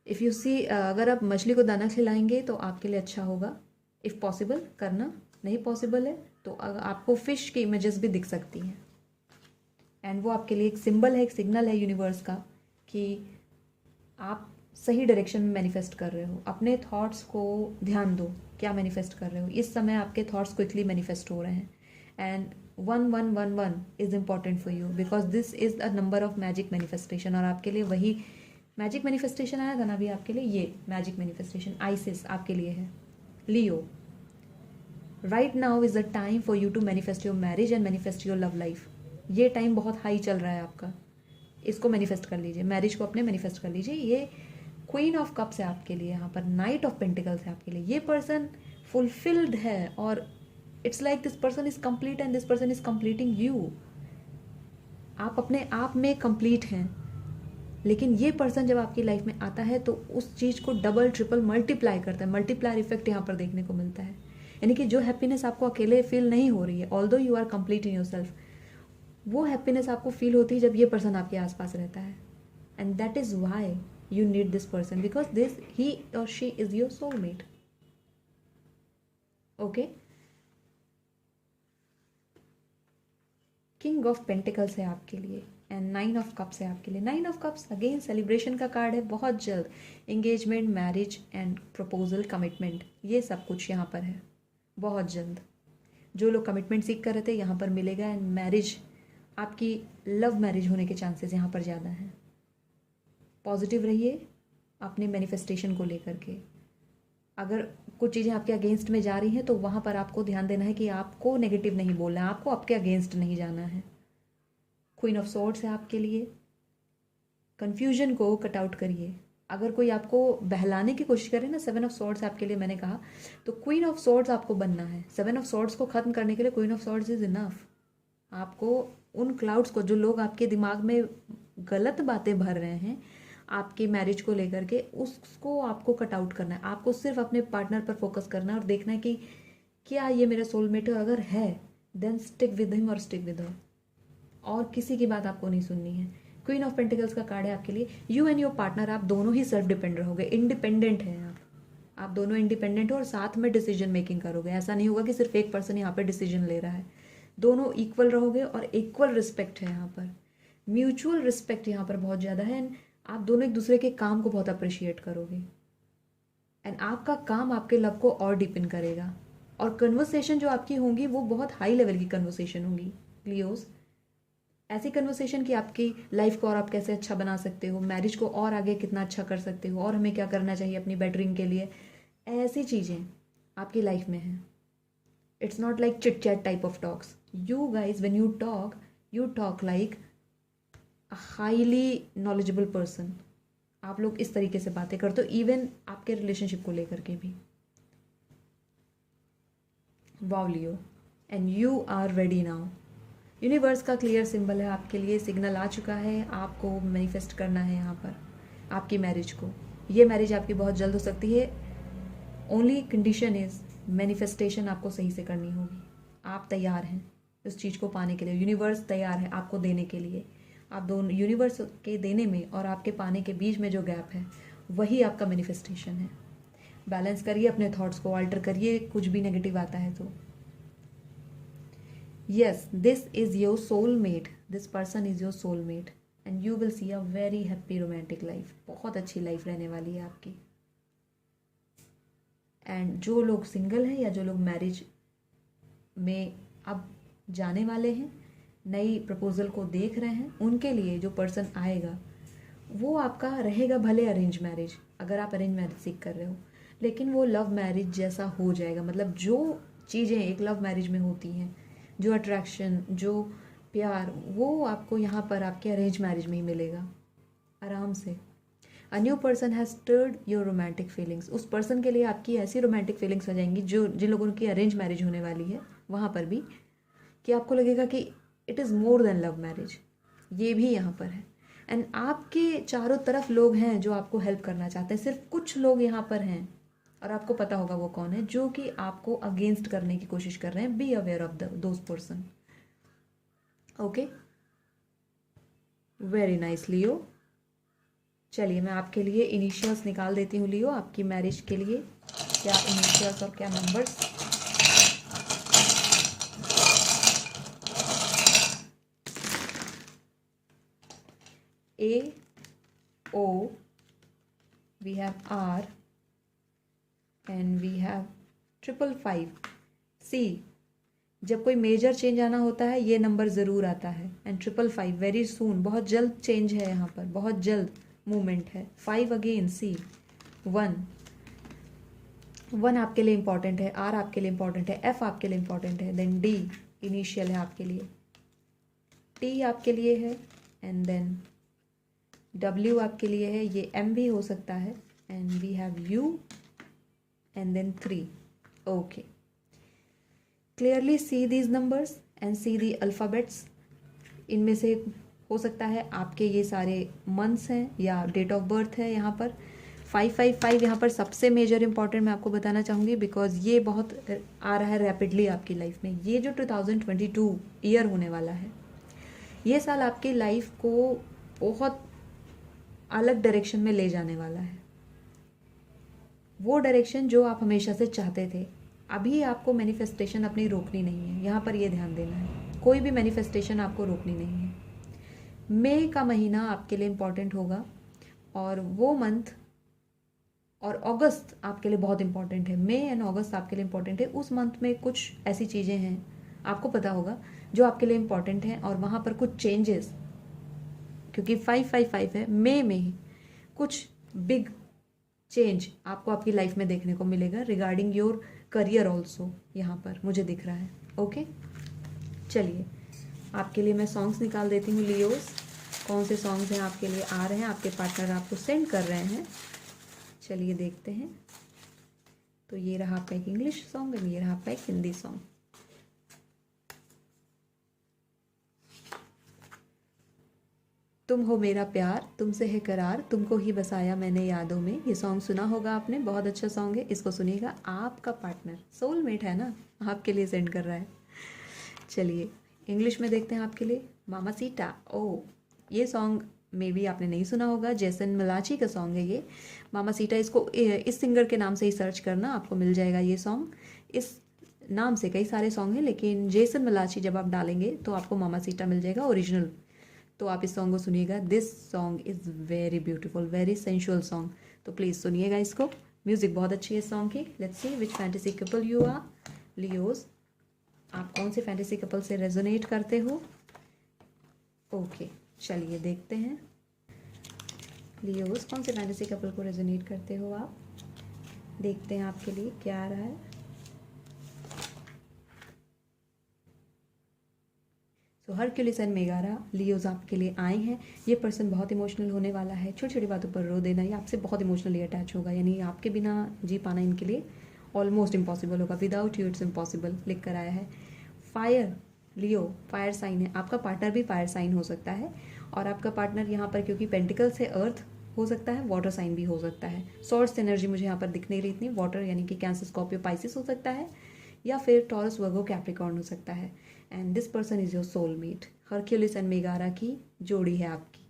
If you see, अगर आप मछली को दाना खिलाएंगे तो आपके लिए अच्छा होगा। इफ़ पॉसिबल करना, नहीं पॉसिबल है तो आपको फ़िश की इमेजेस भी दिख सकती हैं, एंड वो आपके लिए एक सिंबल है, एक सिग्नल है यूनिवर्स का कि आप सही डायरेक्शन में मैनिफेस्ट कर रहे हो। अपने थॉट्स को ध्यान दो, क्या मैनिफेस्ट कर रहे हो। इस समय आपके थॉट्स क्विकली मैनिफेस्ट हो रहे हैं, and 1111 is important for you, because this is a number of magic manifestation. और आपके लिए वही मैजिक मैनिफेस्टेशन आया था ना अभी आपके लिए, ये मैजिक मैनिफेस्टेशन आइसिस आपके लिए है। Leo, right now is the time for you to manifest your marriage and manifest your love life. ये टाइम बहुत हाई चल रहा है आपका, इसको मैनिफेस्ट कर लीजिए, मैरिज को अपने मैनिफेस्ट कर लीजिए। ये क्वीन ऑफ कप्स है आपके लिए, यहाँ पर नाइट ऑफ पेंटिकल्स है आपके लिए। ये पर्सन फुलफिल्ड है, और it's like this person is complete and this person is completing you. आप अपने आप में कंप्लीट हैं, लेकिन ये पर्सन जब आपकी लाइफ में आता है तो उस चीज़ को डबल ट्रिपल मल्टीप्लाई करता है। मल्टीप्लायर इफेक्ट यहाँ पर देखने को मिलता है, यानी कि जो हैप्पीनेस आपको अकेले फील नहीं हो रही है, although you are complete in your self, वो हैप्पीनेस आपको फील होती है जब ये पर्सन आपके आसपास रहता है। And that is why you need this person, because this he or she is your soulmate. Okay, king of pentacles है आपके लिए, एंड 9 ऑफ कप्स है आपके लिए। 9 ऑफ कप्स अगेन सेलिब्रेशन का कार्ड है। बहुत जल्द engagement, marriage and proposal, commitment, ये सब कुछ यहाँ पर है बहुत जल्द। जो लोग कमिटमेंट सीख कर रहे थे यहाँ पर मिलेगा, एंड मैरिज, आपकी लव मैरिज होने के चांसेस यहाँ पर ज़्यादा हैं। पॉजिटिव रहिए अपने मैनिफेस्टेशन को लेकर के। अगर कुछ चीज़ें आपके अगेंस्ट में जा रही हैं तो वहाँ पर आपको ध्यान देना है कि आपको नेगेटिव नहीं बोलना है, आपको आपके अगेंस्ट नहीं जाना है। क्वीन ऑफ सॉर्ड्स है आपके लिए। कन्फ्यूजन को कट आउट करिए। अगर कोई आपको बहलाने की कोशिश करे ना, 7 ऑफ सॉर्ड्स आपके लिए मैंने कहा, तो क्वीन ऑफ सॉर्ड्स आपको बनना है। 7 ऑफ सॉर्ड्स को ख़त्म करने के लिए queen of swords is enough. आपको उन क्लाउड्स को, जो लोग आपके दिमाग में गलत बातें भर रहे हैं आपकी मैरिज को लेकर के, उसको आपको कट आउट करना है। आपको सिर्फ अपने पार्टनर पर फोकस करना है और देखना है कि क्या ये मेरा सोलमेट है। अगर है देन स्टिक विद हिम और स्टिक विद हर, और किसी की बात आपको नहीं सुननी है। क्वीन ऑफ पेंटिकल्स का कार्ड है आपके लिए। यू एंड योर पार्टनर, आप दोनों ही सेल्फ डिपेंड रहोगे, इंडिपेंडेंट हैं आप दोनों इंडिपेंडेंट हो और साथ में डिसीजन मेकिंग करोगे। ऐसा नहीं होगा कि सिर्फ एक पर्सन यहाँ पर डिसीजन ले रहा है, दोनों इक्वल रहोगे, और इक्वल रिस्पेक्ट है यहाँ पर, म्यूचुअल रिस्पेक्ट यहाँ पर बहुत ज़्यादा है। एंड आप दोनों एक दूसरे के काम को बहुत अप्रिशिएट करोगे, एंड आपका काम आपके लव को और डीपन करेगा। और कन्वर्सेशन जो आपकी होंगी वो बहुत हाई लेवल की कन्वर्सेशन होंगी लियोस। ऐसी कन्वर्सेशन कि आपकी लाइफ को और आप कैसे अच्छा बना सकते हो, मैरिज को और आगे कितना अच्छा कर सकते हो, और हमें क्या करना चाहिए अपनी बेटरिंग के लिए, ऐसी चीज़ें आपकी लाइफ में हैं। It's not like chit chat type of talks. You guys when you talk like highly knowledgeable person. आप लोग इस तरीके से बातें करते हो, इवन आपके रिलेशनशिप को लेकर के भी। Wow Leo, and you are ready now. Universe का क्लियर सिंबल है आपके लिए, सिग्नल आ चुका है, आपको मैनिफेस्ट करना है यहाँ पर आपकी मैरिज को। ये मैरिज आपकी बहुत जल्द हो सकती है। ओनली कंडीशन इज मैनिफेस्टेशन आपको सही से करनी होगी। आप तैयार हैं उस चीज़ को पाने के लिए, यूनिवर्स तैयार है आपको देने के लिए। आप दोनों यूनिवर्स के देने में और आपके पाने के बीच में जो गैप है वही आपका मैनिफेस्टेशन है। बैलेंस करिए अपने थॉट्स को, अल्टर करिए कुछ भी नेगेटिव आता है तो। Yes, this is your soulmate, this person is your soulmate and you will see a very happy romantic life. बहुत अच्छी लाइफ रहने वाली है आपकी। एंड जो लोग सिंगल हैं या जो लोग मैरिज में अब जाने वाले हैं, नई प्रपोजल को देख रहे हैं, उनके लिए जो पर्सन आएगा वो आपका रहेगा भले अरेंज मैरिज, अगर आप अरेंज मैरिज सीख कर रहे हो, लेकिन वो लव मैरिज जैसा हो जाएगा। मतलब जो चीज़ें एक लव मैरिज में होती हैं, जो अट्रैक्शन, जो प्यार, वो आपको यहाँ पर आपके अरेंज मैरिज में ही मिलेगा आराम से। A new person has stirred your romantic feelings. उस पर्सन के लिए आपकी ऐसी रोमांटिक फीलिंग्स हो जाएंगी जो जिन लोगों की अरेंज मैरिज होने वाली है वहाँ पर भी, कि आपको लगेगा कि it is more than love marriage. ये भी यहाँ पर है। एंड आपके चारों तरफ लोग हैं जो आपको हेल्प करना चाहते हैं। सिर्फ कुछ लोग यहाँ पर हैं और आपको पता होगा वो कौन है, जो कि आपको अगेंस्ट करने की कोशिश कर रहे हैं। Be aware of those person. Okay, very nice Leo. चलिए मैं आपके लिए इनिशियल्स निकाल देती हूँ लियो, आपकी मैरिज के लिए क्या इनिशियल्स और क्या numbers. A, O, we have R and we have 555. C, जब कोई मेजर चेंज आना होता है ये नंबर ज़रूर आता है। एंड 555 वेरी सून, बहुत जल्द चेंज है यहाँ पर, बहुत जल्द मूवमेंट है। 5 अगेन, C, 1 आपके लिए इंपॉर्टेंट है, R आपके लिए इंपॉर्टेंट है, F आपके लिए इंपॉर्टेंट है, देन D इनिशियल है आपके लिए, T आपके लिए है, एंड देन W आपके लिए है, ये M भी हो सकता है, and we have U and then 3। Okay, clearly see these numbers and see the alphabets. इनमें से हो सकता है आपके ये सारे मंथ्स हैं या डेट ऑफ बर्थ है। यहाँ पर 555 यहाँ पर सबसे मेजर इंपॉर्टेंट मैं आपको बताना चाहूँगी, बिकॉज ये बहुत आ रहा है रैपिडली आपकी लाइफ में। ये जो 2022 ईयर होने वाला है, ये साल आपकी लाइफ को बहुत अलग डायरेक्शन में ले जाने वाला है। वो डायरेक्शन जो आप हमेशा से चाहते थे। अभी आपको मैनिफेस्टेशन अपनी रोकनी नहीं है, यहाँ पर ये ध्यान देना है। कोई भी मैनिफेस्टेशन आपको रोकनी नहीं है। मई का महीना आपके लिए इम्पॉर्टेंट होगा और वो मंथ, और अगस्त आपके लिए बहुत इंपॉर्टेंट है। मई एंड अगस्त आपके लिए इम्पॉर्टेंट है। उस मंथ में कुछ ऐसी चीज़ें हैं आपको पता होगा जो आपके लिए इम्पॉर्टेंट हैं, और वहाँ पर कुछ चेंजेस, क्योंकि 555 है, मई में ही कुछ बिग चेंज आपको आपकी लाइफ में देखने को मिलेगा रिगार्डिंग योर करियर ऑल्सो, यहाँ पर मुझे दिख रहा है। ओके, चलिए आपके लिए मैं सॉन्ग्स निकाल देती हूँ लियोस। कौन से सॉन्ग्स हैं आपके लिए आ रहे हैं, आपके पार्टनर आपको सेंड कर रहे हैं। चलिए देखते हैं। तो ये रहा आपका एक इंग्लिश सॉन्ग और ये रहा आपका एक हिंदी सॉन्ग। तुम हो मेरा प्यार, तुमसे है करार, तुमको ही बसाया मैंने यादों में। ये सॉन्ग सुना होगा आपने, बहुत अच्छा सॉन्ग है, इसको सुनिएगा। आपका पार्टनर सोलमेट है ना, आपके लिए सेंड कर रहा है। चलिए इंग्लिश में देखते हैं आपके लिए। मामासीटा, ओ ये सॉन्ग मे बी आपने नहीं सुना होगा, जेसन मलाची का सॉन्ग है ये मामासीटा। इसको इस सिंगर के नाम से ही सर्च करना, आपको मिल जाएगा ये सॉन्ग। इस नाम से कई सारे सॉन्ग हैं, लेकिन जेसन मलाची जब आप डालेंगे तो आपको मामासीटा मिल जाएगा ओरिजिनल। तो आप इस सॉन्ग को सुनिएगा। This song is very beautiful, very sensual song, तो प्लीज़ सुनिएगा इसको। म्यूज़िक बहुत अच्छी है इस सॉन्ग की। Let's see which fantasy couple you are. Leos, आप कौन से फैंटेसी कपल से रेजोनेट करते हो? ओके, चलिए देखते हैं लियोज कौन से फैंटेसी कपल को रेजोनेट करते हो आप। देखते हैं आपके लिए क्या आ रहा है। तो हरक्यूलिस एंड मेगारा, लियोज आपके लिए आए हैं। ये पर्सन बहुत इमोशनल होने वाला है, छोटी छोटी बातों पर रो देना, ये आपसे बहुत इमोशनली अटैच होगा, यानी आपके बिना जी पाना इनके लिए ऑलमोस्ट इम्पॉसिबल होगा, विदाउट यू इट्स इम्पॉसिबल लिख कर आया है। फायर, लियो फायर साइन है, आपका पार्टनर भी फायर साइन हो सकता है, और आपका पार्टनर यहाँ पर क्योंकि पेंटिकल्स है अर्थ हो सकता है, वाटर साइन भी हो सकता है। सोर्स एनर्जी मुझे यहाँ पर दिख नहीं रही इतनी, वाटर यानी कि कैंसर, स्कॉर्पियो, पाइसिस हो सकता है, या फिर टॉरस, वर्गो, कैप्रिकॉर्न हो सकता है। And this person is your soulmate. Hercules and Megara की जोड़ी है आपकी।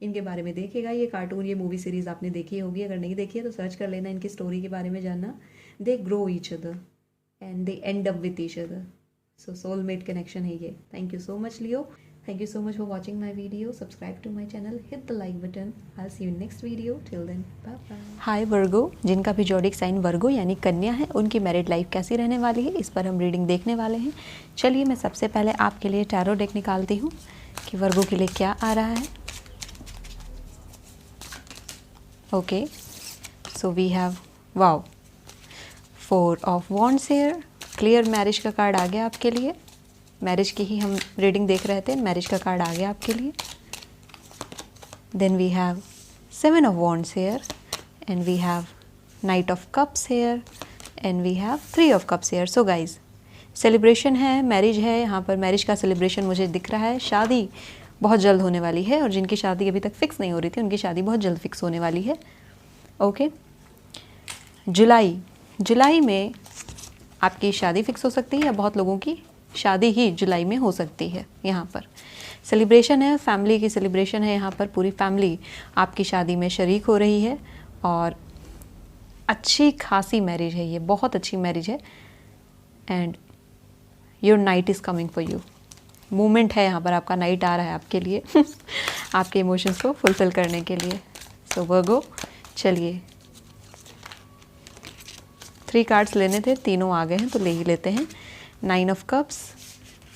इनके बारे में देखिएगा, ये कार्टून, ये मूवी सीरीज़ आपने देखी होगी, अगर नहीं देखी है तो सर्च कर लेना, इनकी स्टोरी के बारे में जानना। They grow each other and they and up with each other, so soulmate connection है ये। Thank you so much Leo, thank you so much for watching my video. Subscribe to my channel, hit the like button. I'll see you in next video. Till then, bye bye. हाय वर्गो, जिनका भी जोडिक sign वर्गो यानी कन्या है, उनकी married life कैसी रहने वाली है, इस पर हम रीडिंग देखने वाले हैं। चलिए मैं सबसे पहले आपके लिए टैरो डेक निकालती हूँ कि वर्गो के लिए क्या आ रहा है। Okay, so we have wow 4 of wands here. Clear marriage का कार्ड आ गया आपके लिए। मैरिज की ही हम रीडिंग देख रहे थे, मैरिज का कार्ड आ गया आपके लिए। Then we have 7 of wands here and we have knight of cups here and we have 3 of cups here. So guys, celebration है, मैरिज है, यहाँ पर मैरिज का सेलिब्रेशन मुझे दिख रहा है। शादी बहुत जल्द होने वाली है, और जिनकी शादी अभी तक फिक्स नहीं हो रही थी उनकी शादी बहुत जल्द फिक्स होने वाली है। ओके, जुलाई में आपकी शादी फिक्स हो सकती है, या बहुत लोगों की शादी ही जुलाई में हो सकती है। यहाँ पर सेलिब्रेशन है, फैमिली की सेलिब्रेशन है, यहाँ पर पूरी फैमिली आपकी शादी में शरीक हो रही है, और अच्छी खासी मैरिज है ये, बहुत अच्छी मैरिज है। And your night is coming for you. Moment है यहाँ पर, आपका नाइट आ रहा है आपके लिए आपके इमोशंस को फुलफिल करने के लिए। सो वर्गो, चलिए 3 कार्ड्स लेने थे, तीनों आ गए हैं तो ले ही लेते हैं। 9 of cups,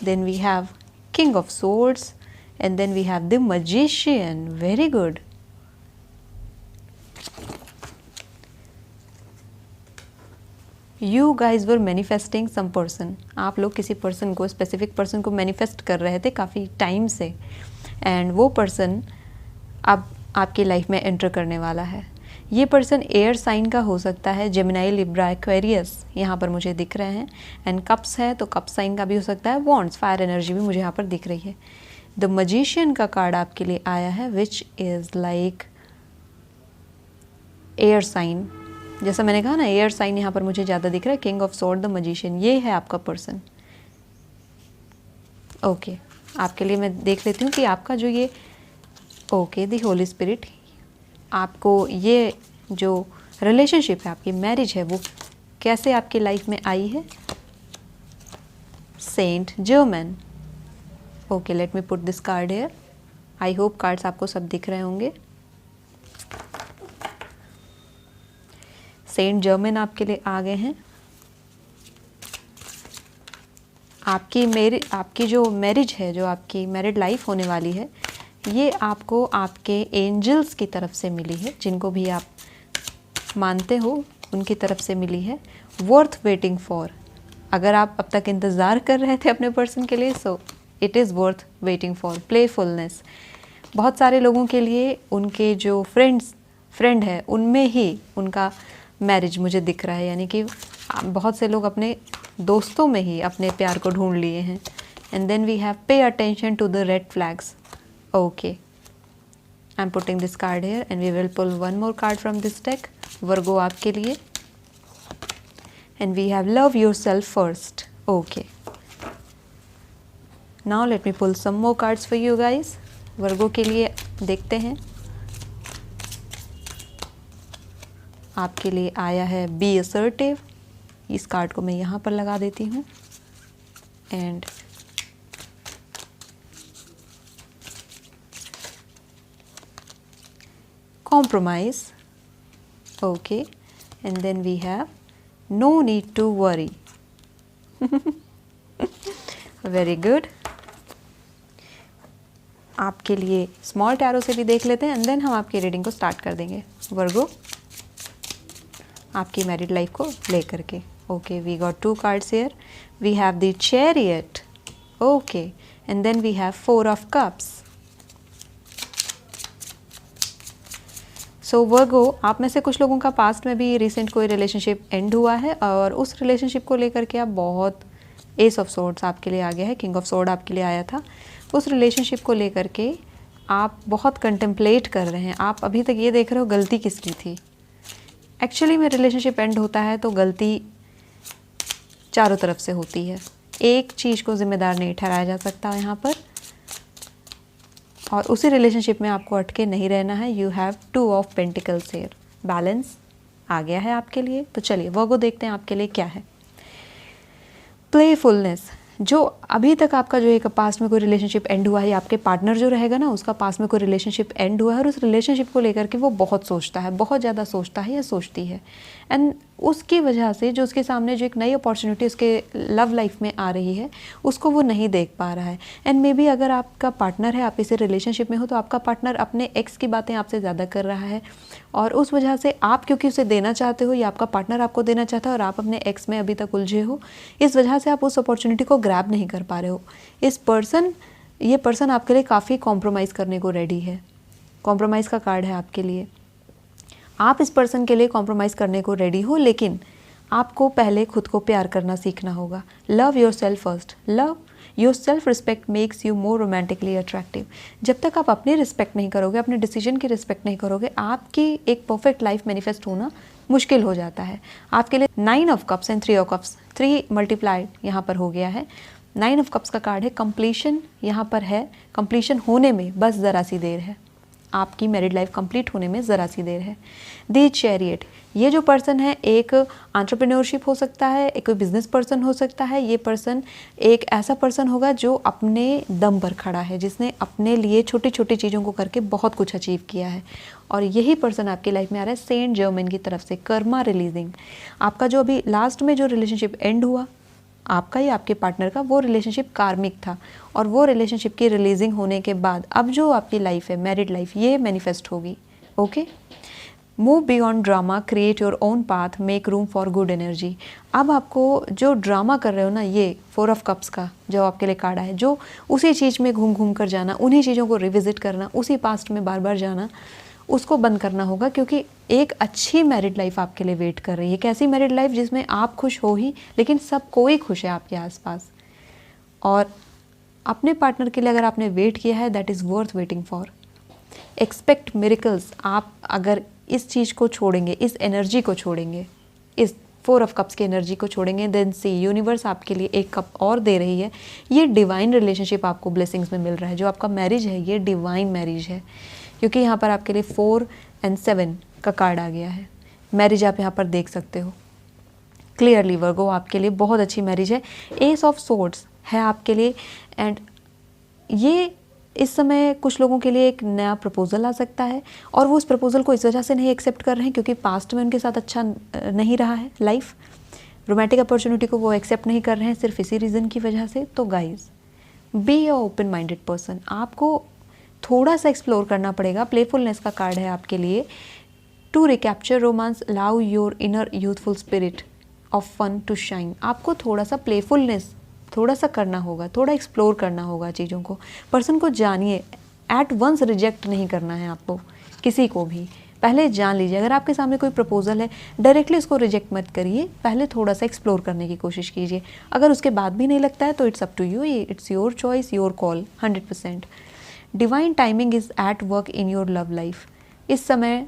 then we have King of Swords, and then we have the Magician. Very good. You guys were manifesting some person. आप लोग किसी पर्सन को, स्पेसिफिक पर्सन को मैनिफेस्ट कर रहे थे काफ़ी टाइम से, एंड वो पर्सन अब आपकी लाइफ में एंटर करने वाला है। ये पर्सन एयर साइन का हो सकता है, जेमिनाई, लिब्रा, एक्वेरियस यहाँ पर मुझे दिख रहे हैं। एंड कप्स है तो कप साइन का भी हो सकता है। वॉन्ड्स, फायर एनर्जी भी मुझे यहाँ पर दिख रही है। द मजिशियन का कार्ड आपके लिए आया है, which is like air sign. जैसा मैंने कहा ना, एयर साइन यहाँ पर मुझे ज़्यादा दिख रहा है। King of sword, the magician, ये है आपका पर्सन। ओके, आपके लिए मैं देख लेती हूँ कि आपका जो ये ओके द होली स्पिरिट, आपको ये जो रिलेशनशिप है, आपकी मैरिज है, वो कैसे आपकी लाइफ में आई है। Saint Germain. Okay, let me put this card here. I hope cards आपको सब दिख रहे होंगे। सेंट जर्मन आपके लिए आ गए हैं। आपकी जो मैरिज है, जो आपकी मैरिड लाइफ होने वाली है, ये आपको आपके एंजल्स की तरफ से मिली है, जिनको भी आप मानते हो उनकी तरफ से मिली है। Worth waiting for. अगर आप अब तक इंतज़ार कर रहे थे अपने पर्सन के लिए, so it is worth waiting for. Playfulness, बहुत सारे लोगों के लिए उनके जो फ्रेंड है उनमें ही उनका मैरिज मुझे दिख रहा है, यानी कि बहुत से लोग अपने दोस्तों में ही अपने प्यार को ढूंढ लिए हैं। And then we have pay attention to the red flags. Okay, I'm putting this card here and we will pull one more card from this deck, Virgo आपके लिए। And we have love yourself first. Okay, now let me pull some more cards for you guys. Virgo के लिए देखते हैं। आपके लिए आया है Be assertive। इस कार्ड को मैं यहाँ पर लगा देती हूँ। And compromise. Okay, and then we have no need to worry. Very good. आपके लिए स्मॉल टैरो से भी देख लेते हैं, एंड देन हम आपकी रीडिंग को स्टार्ट कर देंगे वर्गो, आपकी मैरिड लाइफ को लेकर के। Okay, we got 2 cards here. We have the chariot. Okay, and then we have 4 of cups. So Virgo, आप में से कुछ लोगों का पास्ट में भी रिसेंट कोई रिलेशनशिप एंड हुआ है और उस रिलेशनशिप को लेकर के आप बहुत, एस ऑफ सोर्ड्स आपके लिए आ गया है, किंग ऑफ सोर्ड आपके लिए आया था। उस रिलेशनशिप को लेकर के आप बहुत कंटेम्पलेट कर रहे हैं। आप अभी तक ये देख रहे हो गलती किसकी थी। एक्चुअली में रिलेशनशिप एंड होता है तो गलती चारों तरफ से होती है, एक चीज़ को जिम्मेदार नहीं ठहराया जा सकता यहाँ पर। और उसी रिलेशनशिप में आपको अटके नहीं रहना है। You have 2 of pentacles here, balance आ गया है आपके लिए। तो चलिए वर्गो देखते हैं आपके लिए क्या है। प्लेफुलनेस, जो अभी तक आपका जो एक पास्ट में कोई रिलेशनशिप एंड हुआ है, आपके पार्टनर जो रहेगा ना, उसका पास्ट में कोई रिलेशनशिप एंड हुआ है और उस रिलेशनशिप को लेकर के वो बहुत सोचता है, बहुत ज़्यादा सोचता है या सोचती है। एंड उसकी वजह से जो उसके सामने जो एक नई अपॉर्चुनिटी उसके लव लाइफ में आ रही है, उसको वो नहीं देख पा रहा है। एंड मे बी अगर आपका पार्टनर है, आप इसी रिलेशनशिप में हो, तो आपका पार्टनर अपने एक्स की बातें आपसे ज़्यादा कर रहा है और उस वजह से आप क्योंकि उसे देना चाहते हो या आपका पार्टनर आपको देना चाहता है और आप अपने एक्स में अभी तक उलझे हो, इस वजह से आप उस अपॉर्चुनिटी को ग्रैब नहीं कर पा रहे हो। ये पर्सन आपके लिए काफ़ी कॉम्प्रोमाइज़ करने को रेडी है। कॉम्प्रोमाइज़ का कार्ड है आपके लिए। आप इस पर्सन के लिए कॉम्प्रोमाइज़ करने को रेडी हो, लेकिन आपको पहले खुद को प्यार करना सीखना होगा। Love your self first. Love your self respect makes you more romantically attractive. जब तक आप अपनी रिस्पेक्ट नहीं करोगे, अपने डिसीजन की रिस्पेक्ट नहीं करोगे, आपकी एक परफेक्ट लाइफ मैनिफेस्ट होना मुश्किल हो जाता है आपके लिए। 9 of cups and 3 of cups, 3 multiplied यहाँ पर हो गया है। 9 ऑफ कप्स का कार्ड है कंप्लीशन, यहाँ पर है कंप्लीशन होने में बस ज़रा सी देर है। आपकी मैरिड लाइफ कंप्लीट होने में ज़रा सी देर है। दी चैरियट, ये जो पर्सन है एक एंटरप्रेन्योरशिप हो सकता है, एक कोई बिजनेस पर्सन हो सकता है। ये पर्सन एक ऐसा पर्सन होगा जो अपने दम पर खड़ा है, जिसने अपने लिए छोटी छोटी चीज़ों को करके बहुत कुछ अचीव किया है और यही पर्सन आपकी लाइफ में आ रहा है सेंट जर्मन की तरफ से। कर्मा रिलीजिंग, आपका जो अभी लास्ट में जो रिलेशनशिप एंड हुआ आपका या आपके पार्टनर का, वो रिलेशनशिप कार्मिक था और वो रिलेशनशिप की रिलीजिंग होने के बाद अब जो आपकी लाइफ है, मैरिड लाइफ, ये मैनिफेस्ट होगी। Okay, move beyond drama, create your own path, make room for good energy. अब आपको जो ड्रामा कर रहे हो ना, ये 4 ऑफ कप्स का जो आपके लिए कार्ड है, जो उसी चीज़ में घूम घूम कर जाना, उन्हीं चीज़ों को रिविजिट करना, उसी पास्ट में बार बार जाना, उसको बंद करना होगा। क्योंकि एक अच्छी मैरिड लाइफ आपके लिए वेट कर रही है। एक ऐसी मैरिड लाइफ जिसमें आप खुश हो ही, लेकिन सब कोई खुश है आपके आसपास। और अपने पार्टनर के लिए अगर आपने वेट किया है, that is worth waiting for. Expect miracles. आप अगर इस चीज़ को छोड़ेंगे, इस एनर्जी को छोड़ेंगे, इस 4 ऑफ कप्स की एनर्जी को छोड़ेंगे, देन सी यूनिवर्स आपके लिए एक कप और दे रही है। ये डिवाइन रिलेशनशिप आपको ब्लेसिंग्स में मिल रहा है। जो आपका मैरिज है, ये डिवाइन मैरिज है, क्योंकि यहाँ पर आपके लिए 4 और 7 का कार्ड आ गया है। मैरिज आप यहाँ पर देख सकते हो क्लियरली वर्गो, आपके लिए बहुत अच्छी मैरिज है। एस ऑफ सोर्ड्स है आपके लिए एंड ये इस समय कुछ लोगों के लिए एक नया प्रपोजल आ सकता है और वो उस प्रपोजल को इस वजह से नहीं एक्सेप्ट कर रहे हैं क्योंकि पास्ट में उनके साथ अच्छा नहीं रहा है लाइफ। रोमांटिक अपॉर्चुनिटी को वो एक्सेप्ट नहीं कर रहे हैं सिर्फ इसी रीज़न की वजह से। तो guys, be a open minded person. आपको थोड़ा सा एक्सप्लोर करना पड़ेगा। प्लेफुलनेस का कार्ड है आपके लिए। To recapture romance, allow your inner youthful spirit of fun to shine. आपको थोड़ा सा प्लेफुलनेस थोड़ा सा करना होगा, थोड़ा एक्सप्लोर करना होगा चीज़ों को। पर्सन को जानिए, एट वंस रिजेक्ट नहीं करना है आपको किसी को भी। पहले जान लीजिए, अगर आपके सामने कोई प्रपोजल है डायरेक्टली उसको रिजेक्ट मत करिए, पहले थोड़ा सा एक्सप्लोर करने की कोशिश कीजिए। अगर उसके बाद भी नहीं लगता है तो it's up to you, it's your choice, your call 100%। Divine timing is at work in your love life. इस समय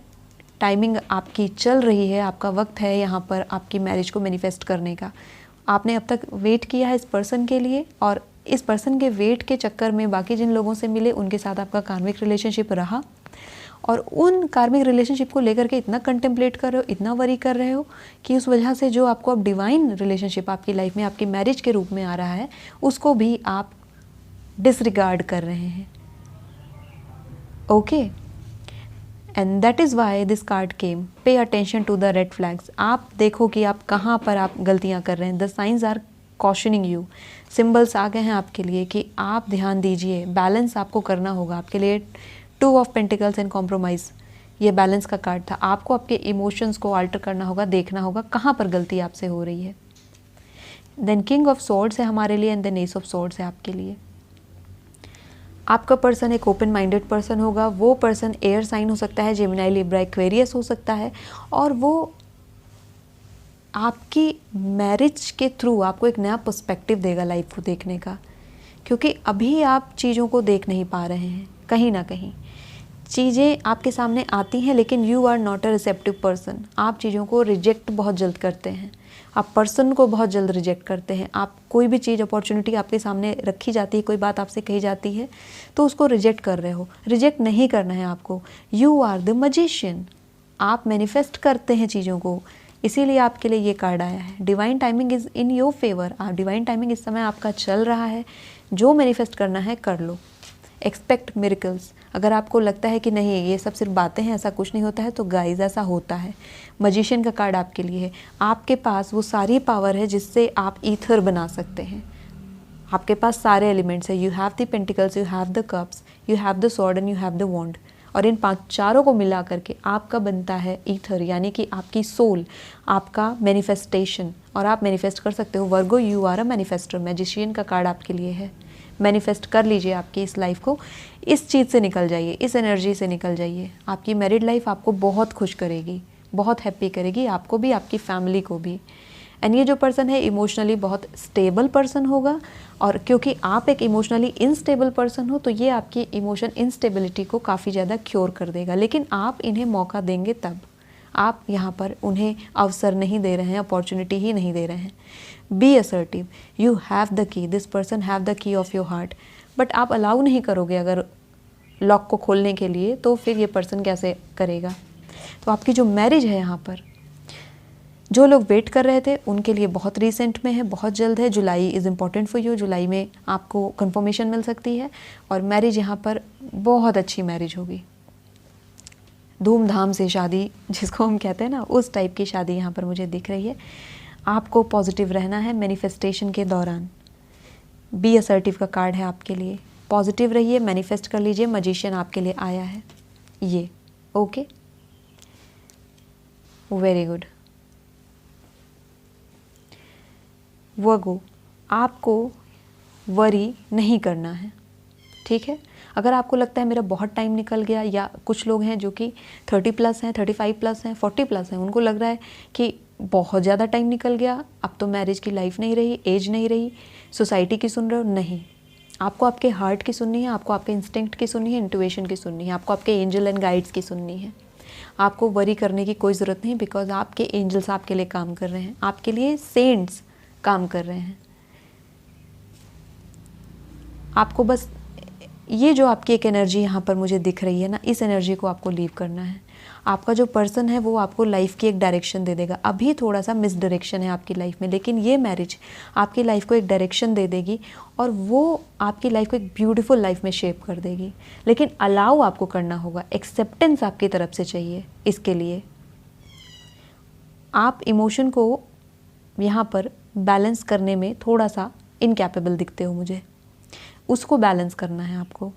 टाइमिंग आपकी चल रही है, आपका वक्त है यहाँ पर आपकी मैरिज को मैनिफेस्ट करने का। आपने अब तक वेट किया है इस पर्सन के लिए और इस पर्सन के वेट के चक्कर में बाकी जिन लोगों से मिले उनके साथ आपका कार्मिक रिलेशनशिप रहा और उन कार्मिक रिलेशनशिप को लेकर के इतना कंटेम्पलेट कर रहे हो, इतना वरी कर रहे हो कि उस वजह से जो आपको अब डिवाइन रिलेशनशिप आपकी लाइफ में आपकी मैरिज के रूप में आ रहा है उसको भी आप डिसरिगार्ड कर रहे हैं। Okay, and that is why this card came. Pay attention to the red flags. आप देखो कि आप कहाँ पर आप गलतियाँ कर रहे हैं। The signs are cautioning you. Symbols आ गए हैं आपके लिए कि आप ध्यान दीजिए, बैलेंस आपको करना होगा। आपके लिए 2 ऑफ पेंटिकल्स एंड कॉम्प्रोमाइज़, ये बैलेंस का कार्ड था। आपको आपके इमोशंस को अल्टर करना होगा, देखना होगा कहाँ पर गलती आपसे हो रही है। देन किंग ऑफ सोर्ड्स है हमारे लिए and then ace of swords है आपके लिए। आपका पर्सन एक ओपन माइंडेड पर्सन होगा। वो पर्सन एयर साइन हो सकता है, जेमिनी, लिब्रा, एक्वेरियस हो सकता है, और वो आपकी मैरिज के थ्रू आपको एक नया पर्सपेक्टिव देगा लाइफ को देखने का, क्योंकि अभी आप चीज़ों को देख नहीं पा रहे हैं। कहीं ना कहीं चीज़ें आपके सामने आती हैं, लेकिन you are not a receptive person. आप चीज़ों को रिजेक्ट बहुत जल्द करते हैं, आप पर्सन को बहुत जल्द रिजेक्ट करते हैं। आप कोई भी चीज़, अपॉर्चुनिटी आपके सामने रखी जाती है, कोई बात आपसे कही जाती है, तो उसको रिजेक्ट कर रहे हो। रिजेक्ट नहीं करना है आपको। You are the magician. आप मैनिफेस्ट करते हैं चीज़ों को, इसीलिए आपके लिए ये कार्ड आया है। Divine timing is in your favour. आप डिवाइन टाइमिंग इस समय आपका चल रहा है। जो मैनिफेस्ट करना है कर लो। Expect miracles. अगर आपको लगता है कि नहीं ये सब सिर्फ बातें हैं, ऐसा कुछ नहीं होता है, तो गाइज ऐसा होता है। मजिशियन का कार्ड आपके लिए है। आपके पास वो सारी पावर है जिससे आप ईथर बना सकते हैं। आपके पास सारे एलिमेंट्स है। You have the pentacles, you have the cups, you have the sword and you have the wand. और इन चारों को मिला करके आपका बनता है ईथर, यानी कि आपकी सोल, आपका मैनिफेस्टेशन। और आप मैनिफेस्ट कर सकते हो। Virgo, you are a manifester. Magician का कार्ड आपके लिए है। मैनिफेस्ट कर लीजिए आपकी इस लाइफ को। इस चीज़ से निकल जाइए, इस एनर्जी से निकल जाइए। आपकी मैरिड लाइफ आपको बहुत खुश करेगी, बहुत हैप्पी करेगी, आपको भी, आपकी फैमिली को भी। एंड ये जो पर्सन है इमोशनली बहुत स्टेबल पर्सन होगा, और क्योंकि आप एक इमोशनली इनस्टेबल पर्सन हो, तो ये आपकी इमोशन इनस्टेबिलिटी को काफ़ी ज़्यादा क्योर कर देगा। लेकिन आप इन्हें मौका देंगे तब। आप यहाँ पर उन्हें अवसर नहीं दे रहे हैं, अपॉर्चुनिटी ही नहीं दे रहे हैं। Be assertive. You have the key, this person have the key of your heart. But आप अलाउ नहीं करोगे अगर लॉक को खोलने के लिए, तो फिर ये पर्सन कैसे करेगा। तो आपकी जो मैरिज है यहाँ पर, जो लोग वेट कर रहे थे उनके लिए बहुत रिसेंट में है, बहुत जल्द है। July is important for you. जुलाई में आपको कंफर्मेशन मिल सकती है, और मैरिज यहाँ पर बहुत अच्छी मैरिज होगी। धूमधाम से शादी, जिसको हम कहते हैं ना, उस टाइप की शादी यहाँ पर मुझे दिख रही है। आपको पॉजिटिव रहना है मैनिफेस्टेशन के दौरान। बी असर्टिव का कार्ड है आपके लिए। पॉजिटिव रहिए, मैनिफेस्ट कर लीजिए। मजिशियन आपके लिए आया है ये। Okay, very good. वर्गो, आपको वरी नहीं करना है, ठीक है। अगर आपको लगता है मेरा बहुत टाइम निकल गया, या कुछ लोग हैं जो कि 30+ हैं, 35+ हैं, 40+ हैं, उनको लग रहा है कि बहुत ज़्यादा टाइम निकल गया, अब तो मैरिज की लाइफ नहीं रही, एज नहीं रही, सोसाइटी की सुन रहे हो। नहीं, आपको आपके हार्ट की सुननी है, आपको आपके इंस्टिंक्ट की सुननी है, इंट्यूशन की सुननी है, आपको आपके एंजल एंड गाइड्स की सुननी है। आपको वरी करने की कोई ज़रूरत नहीं, बिकॉज आपके एंजल्स आपके लिए काम कर रहे हैं, आपके लिए सेंट्स काम कर रहे हैं। आपको बस ये जो आपकी एक एनर्जी यहाँ पर मुझे दिख रही है ना, इस एनर्जी को आपको लीव करना है। आपका जो पर्सन है वो आपको लाइफ की एक डायरेक्शन दे देगा। अभी थोड़ा सा मिस डायरेक्शन है आपकी लाइफ में, लेकिन ये मैरिज आपकी लाइफ को एक डायरेक्शन दे देगी, और वो आपकी लाइफ को एक ब्यूटीफुल लाइफ में शेप कर देगी। लेकिन अलाउ आपको करना होगा, एक्सेप्टेंस आपकी तरफ से चाहिए। इसके लिए आप इमोशन को यहाँ पर बैलेंस करने में थोड़ा सा इनकैपेबल दिखते हो मुझे। उसको बैलेंस करना है आपको,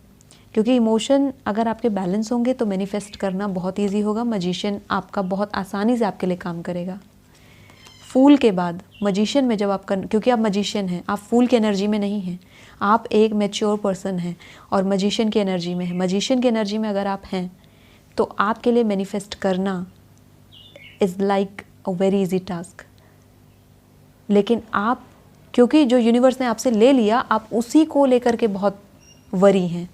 क्योंकि इमोशन अगर आपके बैलेंस होंगे तो मैनिफेस्ट करना बहुत इजी होगा। मजिशियन आपका बहुत आसानी से आपके लिए काम करेगा। फूल के बाद मजिशियन में जब आप क्योंकि आप मजिशियन हैं, आप फूल की एनर्जी में नहीं हैं, आप एक मैच्योर पर्सन हैं और मजिशियन की एनर्जी में है। मजिशियन की एनर्जी में अगर आप हैं तो आपके लिए मैनिफेस्ट करना is like a very easy task. लेकिन आप, क्योंकि जो यूनिवर्स ने आपसे ले लिया, आप उसी को लेकर के बहुत वरी हैं,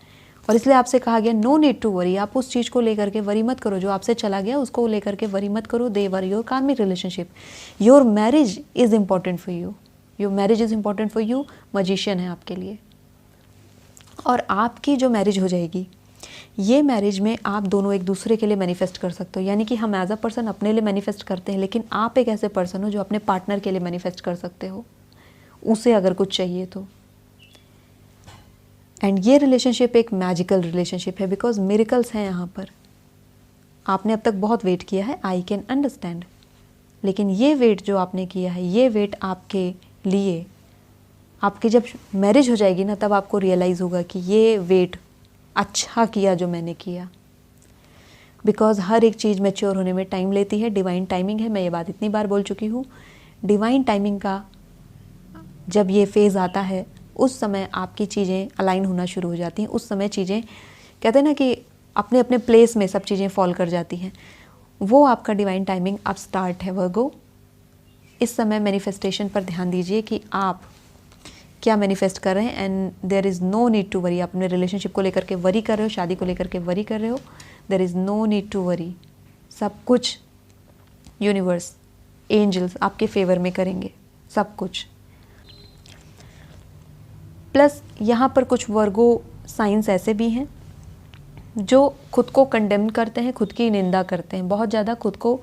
और इसलिए आपसे कहा गया नो नीड टू वरी। आप उस चीज़ को लेकर के वरी मत करो, जो आपसे चला गया उसको लेकर के वरी मत करो। दे वर योर कार्मिक relationship. Your marriage is important for you, your marriage is important for you. Magician है आपके लिए, और आपकी जो मैरिज हो जाएगी, ये मैरिज में आप दोनों एक दूसरे के लिए मैनिफेस्ट कर सकते हो। यानी कि हम एज अ पर्सन अपने लिए मैनिफेस्ट करते हैं, लेकिन आप एक ऐसे पर्सन हो जो अपने पार्टनर के लिए मैनिफेस्ट कर सकते हो, उसे अगर कुछ चाहिए तो। एंड ये रिलेशनशिप एक मैजिकल रिलेशनशिप है, बिकॉज मिरेकल्स हैं यहाँ पर। आपने अब तक बहुत वेट किया है, आई कैन अंडरस्टैंड, लेकिन ये वेट जो आपने किया है, ये वेट आपके लिए, आपकी जब मैरिज हो जाएगी ना, तब आपको रियलाइज़ होगा कि ये वेट अच्छा किया जो मैंने किया। बिकॉज हर एक चीज़ मैच्योर होने में टाइम लेती है। डिवाइन टाइमिंग है, मैं ये बात इतनी बार बोल चुकी हूँ। डिवाइन टाइमिंग का जब ये फेज़ आता है, उस समय आपकी चीज़ें अलाइन होना शुरू हो जाती हैं। उस समय चीज़ें कहते हैं ना कि अपने अपने प्लेस में सब चीज़ें फॉल कर जाती हैं। वो आपका डिवाइन टाइमिंग अब स्टार्ट है वर्गो। इस समय मैनिफेस्टेशन पर ध्यान दीजिए कि आप क्या मैनिफेस्ट कर रहे हैं, and there is no need to worry. आप अपने रिलेशनशिप को लेकर के वरी कर रहे हो, शादी को लेकर के वरी कर रहे हो, there is no need to worry. सब कुछ यूनिवर्स, एंजल्स आपके फेवर में करेंगे सब कुछ। प्लस यहाँ पर कुछ वर्गो साइंस ऐसे भी हैं जो खुद को कंडेम करते हैं, खुद की निंदा करते हैं, बहुत ज़्यादा खुद को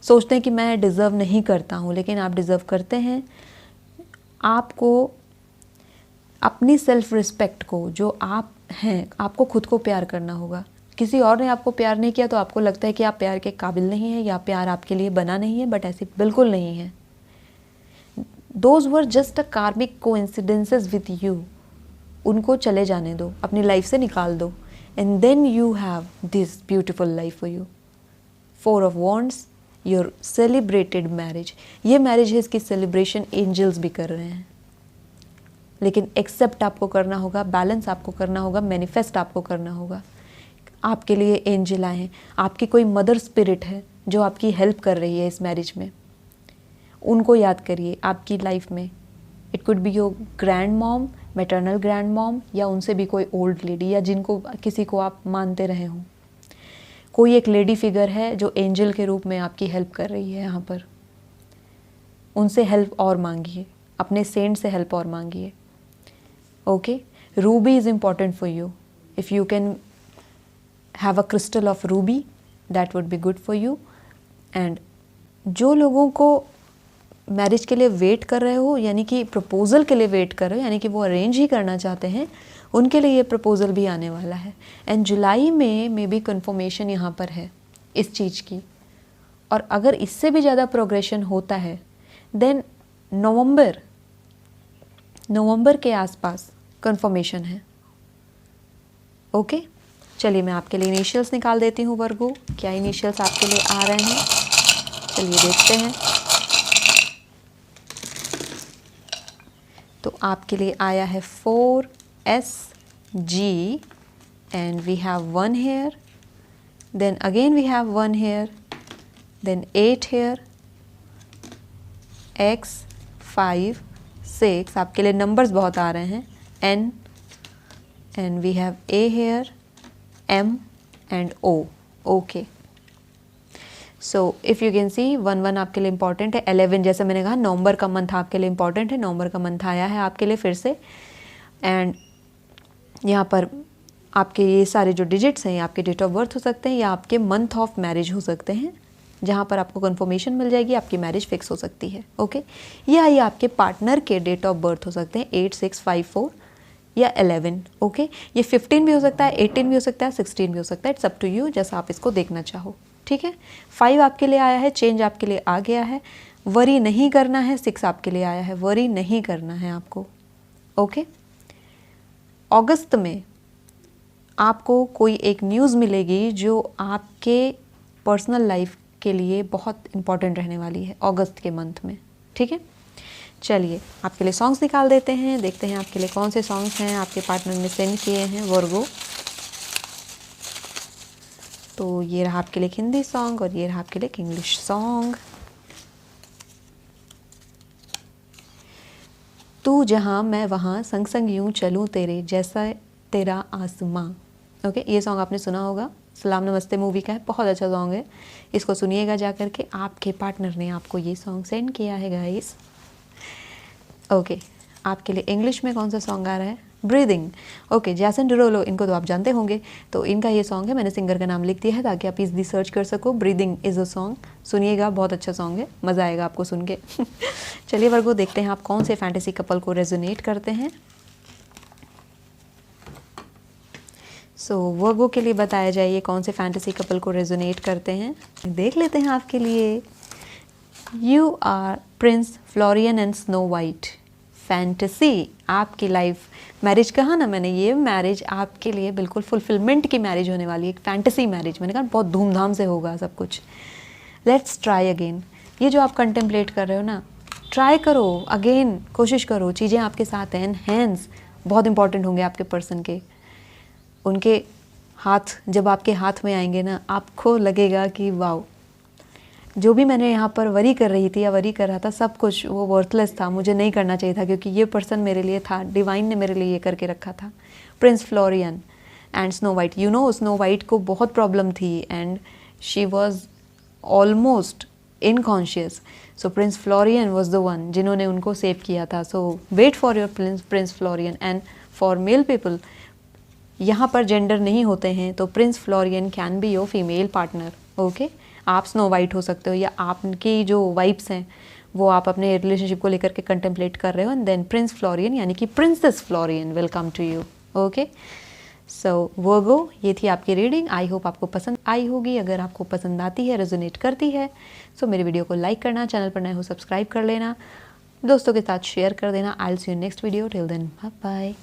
सोचते हैं कि मैं डिज़र्व नहीं करता हूँ, लेकिन आप डिज़र्व करते हैं। आपको अपनी सेल्फ रिस्पेक्ट को, जो आप हैं, आपको खुद को प्यार करना होगा। किसी और ने आपको प्यार नहीं किया तो आपको लगता है कि आप प्यार के काबिल नहीं हैं या प्यार आपके लिए बना नहीं है, बट ऐसे बिल्कुल नहीं है। दोज वर जस्ट अ कार्मिक कोइंसिडेंसेस विद यू। उनको चले जाने दो, अपनी लाइफ से निकाल दो, and then you have this beautiful life for you. 4 of Wands, your celebrated marriage. ये मैरिज है, इसकी सेलिब्रेशन एंजल्स भी कर रहे हैं, लेकिन एक्सेप्ट आपको करना होगा, बैलेंस आपको करना होगा, मैनिफेस्ट आपको करना होगा। आपके लिए एंजल आए हैं, आपकी कोई मदर स्पिरिट है जो आपकी हेल्प कर रही है इस मैरिज में, उनको याद करिए आपकी लाइफ में। It could be your grand mom, maternal grand mom, या उनसे भी कोई ओल्ड लेडी, या जिनको किसी को आप मानते रहे हों। कोई एक लेडी फिगर है जो एंजल के रूप में आपकी हेल्प कर रही है यहाँ पर। उनसे हेल्प और मांगिए, अपने सेंट से हेल्प और मांगिए। Okay, ruby is important for you. If you can have a crystal of ruby, that would be good for you. And जो लोगों को मैरिज के लिए वेट कर रहे हो, यानी कि प्रपोज़ल के लिए वेट कर रहे हो, यानी कि वो अरेंज ही करना चाहते हैं, उनके लिए ये प्रपोज़ल भी आने वाला है। एंड जुलाई में मे बी कन्फर्मेशन यहाँ पर है इस चीज़ की। और अगर इससे भी ज़्यादा प्रोग्रेशन होता है देन नवंबर के आसपास कन्फर्मेशन है। ओके, चलिए मैं आपके लिए इनिशियल्स निकाल देती हूँ वर्गो। क्या इनिशियल्स आपके लिए आ रहे हैं, चलिए देखते हैं। तो आपके लिए आया है 4SG, and we have 1 here, then again we have 1 here, then 8 here, X 5 6। आपके लिए नंबर्स बहुत आ रहे हैं, N, and we have A here, M and O। Okay, so if you can सी 1 आपके लिए इंपॉर्टेंट है। 11 जैसे मैंने कहा नवंबर का मंथ आपके लिए इंपॉर्टेंट है, नवंबर का मंथ आया है आपके लिए फिर से। एंड यहाँ पर आपके ये सारे जो डिजिट्स हैं, आपके डेट ऑफ बर्थ हो सकते हैं या आपके मंथ ऑफ मैरिज हो सकते हैं, जहाँ पर आपको कंफर्मेशन मिल जाएगी, आपकी मैरिज फिक्स हो सकती है। ओके, या ये आपके पार्टनर के डेट ऑफ बर्थ हो सकते हैं, 8 6 5 4 या 11। ओके, ये 15 भी हो सकता है, 18 भी हो सकता है, 16 भी हो सकता है। इट्स अप टू यू, जैसा आप इसको देखना चाहो। ठीक है, 5 आपके लिए आया है, चेंज आपके लिए आ गया है, वरी नहीं करना है। 6 आपके लिए आया है, वरी नहीं करना है आपको। ओके, अगस्त में आपको कोई एक न्यूज़ मिलेगी जो आपके पर्सनल लाइफ के लिए बहुत इम्पॉर्टेंट रहने वाली है अगस्त के मंथ में। ठीक है, चलिए आपके लिए सॉन्ग्स निकाल देते हैं, देखते हैं आपके लिए कौन से सॉन्ग्स हैं आपके पार्टनर ने सेंड किए हैं वर्गो। तो ये रहा आपके लिए हिंदी सॉन्ग और ये रहा आपके लिए इंग्लिश सॉन्ग। तू जहाँ मैं वहाँ, संग संग यूँ चलूँ तेरे जैसा तेरा आसमां। ओके, ये सॉन्ग आपने सुना होगा, सलाम नमस्ते मूवी का है, बहुत अच्छा सॉन्ग है। इसको सुनिएगा जा कर के, आपके पार्टनर ने आपको ये सॉन्ग सेंड किया है गाइस। ओके, आपके लिए इंग्लिश में कौन सा सॉन्ग आ रहा है, ब्रीदिंग। ओके, जैसन डिरोलो, इनको तो आप जानते होंगे, तो इनका ये सॉन्ग है, मैंने सिंगर का नाम लिख दिया है ताकि आप इजली सर्च कर सको। ब्रीदिंग इज़ अ सॉन्ग, सुनिएगा, बहुत अच्छा सॉन्ग है, मज़ा आएगा आपको सुन के। चलिए वर्गो, देखते हैं आप कौन से फैंटेसी कपल को रेजोनेट करते हैं। सो वर्गो के लिए बताया जाइए कौन से फैंटेसी कपल को रेजोनेट करते हैं, देख लेते हैं आपके लिए। You are prince Florian and snow White. Fantasy, आपकी लाइफ, मैरिज कहा ना मैंने, ये मैरिज आपके लिए बिल्कुल फुलफिलमेंट की मैरिज होने वाली है, एक फैंटेसी मैरिज। मैंने कहा बहुत धूमधाम से होगा सब कुछ। Let's try again. ये जो आप कंटेम्पलेट कर रहे हो ना, ट्राई करो, अगेन कोशिश करो, चीज़ें आपके साथ हैं। हैंड्स बहुत इंपॉर्टेंट होंगे आपके पर्सन के। उनके हाथ जब आपके हाथ में आएंगे ना, आपको लगेगा कि वाओ, जो भी मैंने यहाँ पर वरी कर रही थी या वरी कर रहा था, सब कुछ वो वर्थलेस था, मुझे नहीं करना चाहिए था, क्योंकि ये पर्सन मेरे लिए था, डिवाइन ने मेरे लिए ये करके रखा था। Prince Florian and snow white. You know, snow white को बहुत प्रॉब्लम थी and she was almost unconscious. So prince Florian was the one जिन्होंने उनको सेव किया था। So wait for your prince Florian. And for male people, यहाँ पर gender नहीं होते हैं, तो prince Florian can be your female partner. Okay, आप स्नो वाइट हो सकते हो, या आपकी जो वाइब्स हैं वो आप अपने रिलेशनशिप को लेकर के कंटेम्पलेट कर रहे हो, एंड देन प्रिंस फ्लोरियन यानी कि princess Florian will come to you. Okay, so Virgo, ये थी आपकी रीडिंग। आई होप आपको पसंद आई होगी। अगर आपको पसंद आती है, रेजोनेट करती है, सो मेरे वीडियो को लाइक करना, चैनल पर नए हो सब्सक्राइब कर लेना, दोस्तों के साथ शेयर कर देना। I will see you next video. Till then bye bye.